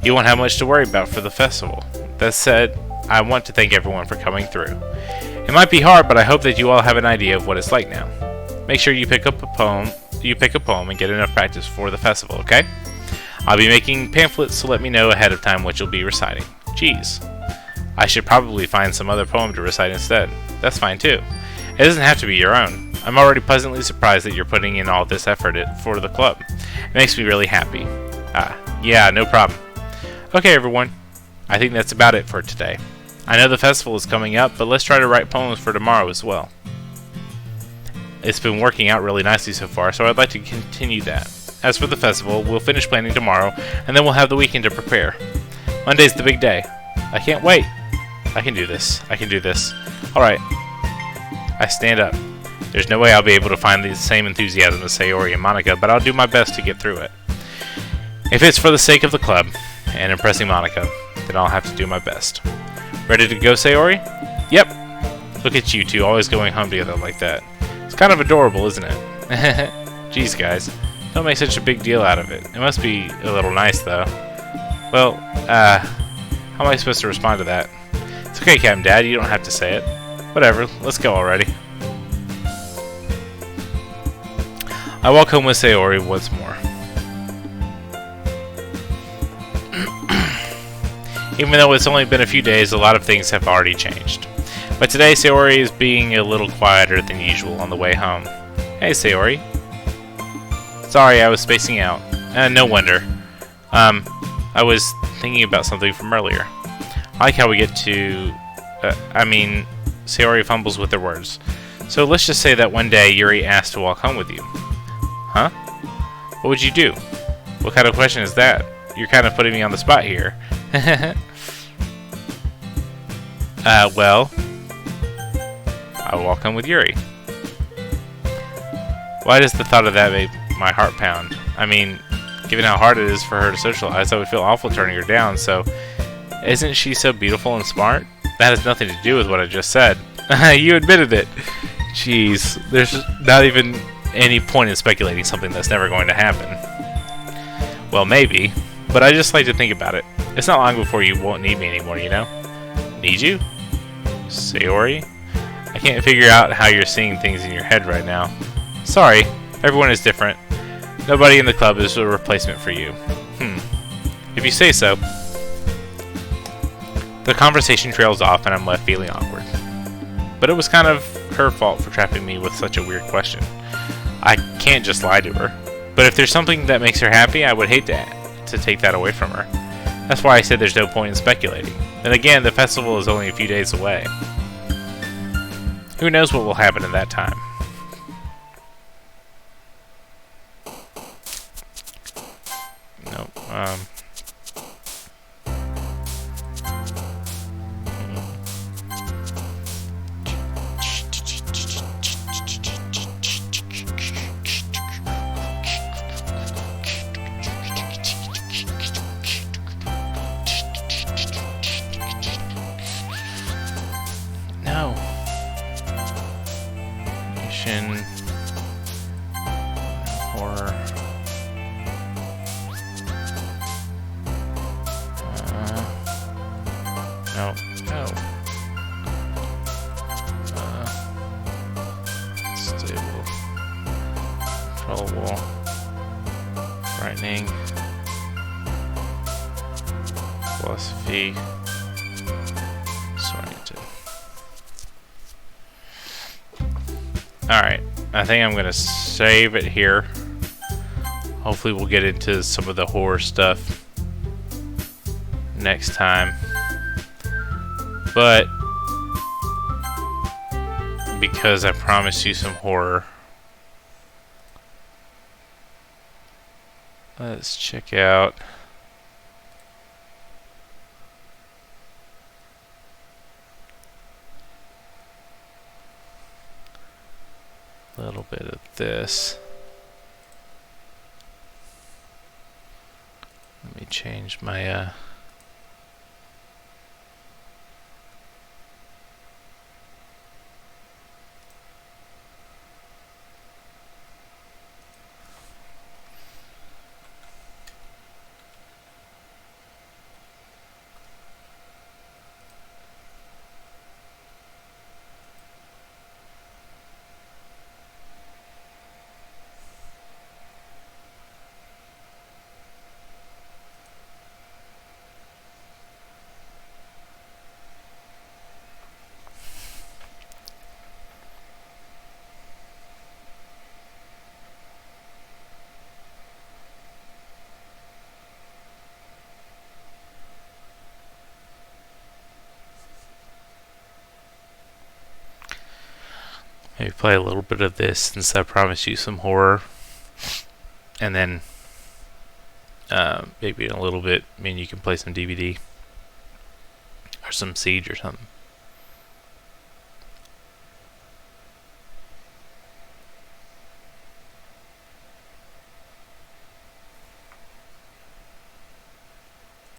A: you won't have much to worry about for the festival. That said, I want to thank everyone for coming through. It might be hard, but I hope that you all have an idea of what it's like now. Make sure you pick a poem and get enough practice for the festival, okay? I'll be making pamphlets, so let me know ahead of time what you'll be reciting. Jeez. I should probably find some other poem to recite instead. That's fine too. It doesn't have to be your own. I'm already pleasantly surprised that you're putting in all this effort for the club. It makes me really happy. Yeah, no problem. Okay, everyone. I think that's about it for today. I know the festival is coming up, but let's try to write poems for tomorrow as well. It's been working out really nicely so far, so I'd like to continue that. As for the festival, we'll finish planning tomorrow, and then we'll have the weekend to prepare. Monday's the big day. I can't wait. I can do this. Alright. I stand up. There's no way I'll be able to find the same enthusiasm as Sayori and Monica, but I'll do my best to get through it. If it's for the sake of the club, and impressing Monica, then I'll have to do my best. Ready to go, Sayori? Yep. Look at you two always going home together like that. It's kind of adorable, isn't it? Jeez, guys. Don't make such a big deal out of it. It must be a little nice, though. Well, how am I supposed to respond to that? It's okay, Captain Dad. You don't have to say it. Whatever. Let's go already. I walk home with Sayori once more. Even though it's only been a few days, a lot of things have already changed. But today, Sayori is being a little quieter than usual on the way home. Hey, Sayori. Sorry, I was spacing out. No wonder. I was thinking about something from earlier. I like how we get to... Sayori fumbles with her words. So let's just say that one day Yuri asked to walk home with you. Huh? What would you do? What kind of question is that? You're kind of putting me on the spot here. Well... I will walk home with Yuri. Why does the thought of that make my heart pound? I mean, given how hard it is for her to socialize, I would feel awful turning her down, so... Isn't she so beautiful and smart? That has nothing to do with what I just said. You admitted it! Jeez, there's not even any point in speculating something that's never going to happen. Well, maybe, but I just like to think about it. It's not long before you won't need me anymore, you know? Need you? Sayori? I can't figure out how you're seeing things in your head right now. Sorry, everyone is different. Nobody in the club is a replacement for you. If you say so. The conversation trails off and I'm left feeling awkward. But it was kind of her fault for trapping me with such a weird question. I can't just lie to her. But if there's something that makes her happy, I would hate to take that away from her. That's why I said there's no point in speculating. And again, the festival is only a few days away. Who knows what will happen in that time? Nope. No. Mission. Horror. No. No. Stable. Controllable. Frightening. Philosophy. Disoriented. Alright, I think I'm gonna save it here. Hopefully we'll get into some of the horror stuff next time. But because I promised you some horror, let's check out a little bit of this. Let me change my maybe play a little bit of this since I promised you some horror. And then maybe in a little bit, I mean, you can play some DVD or some Siege or something.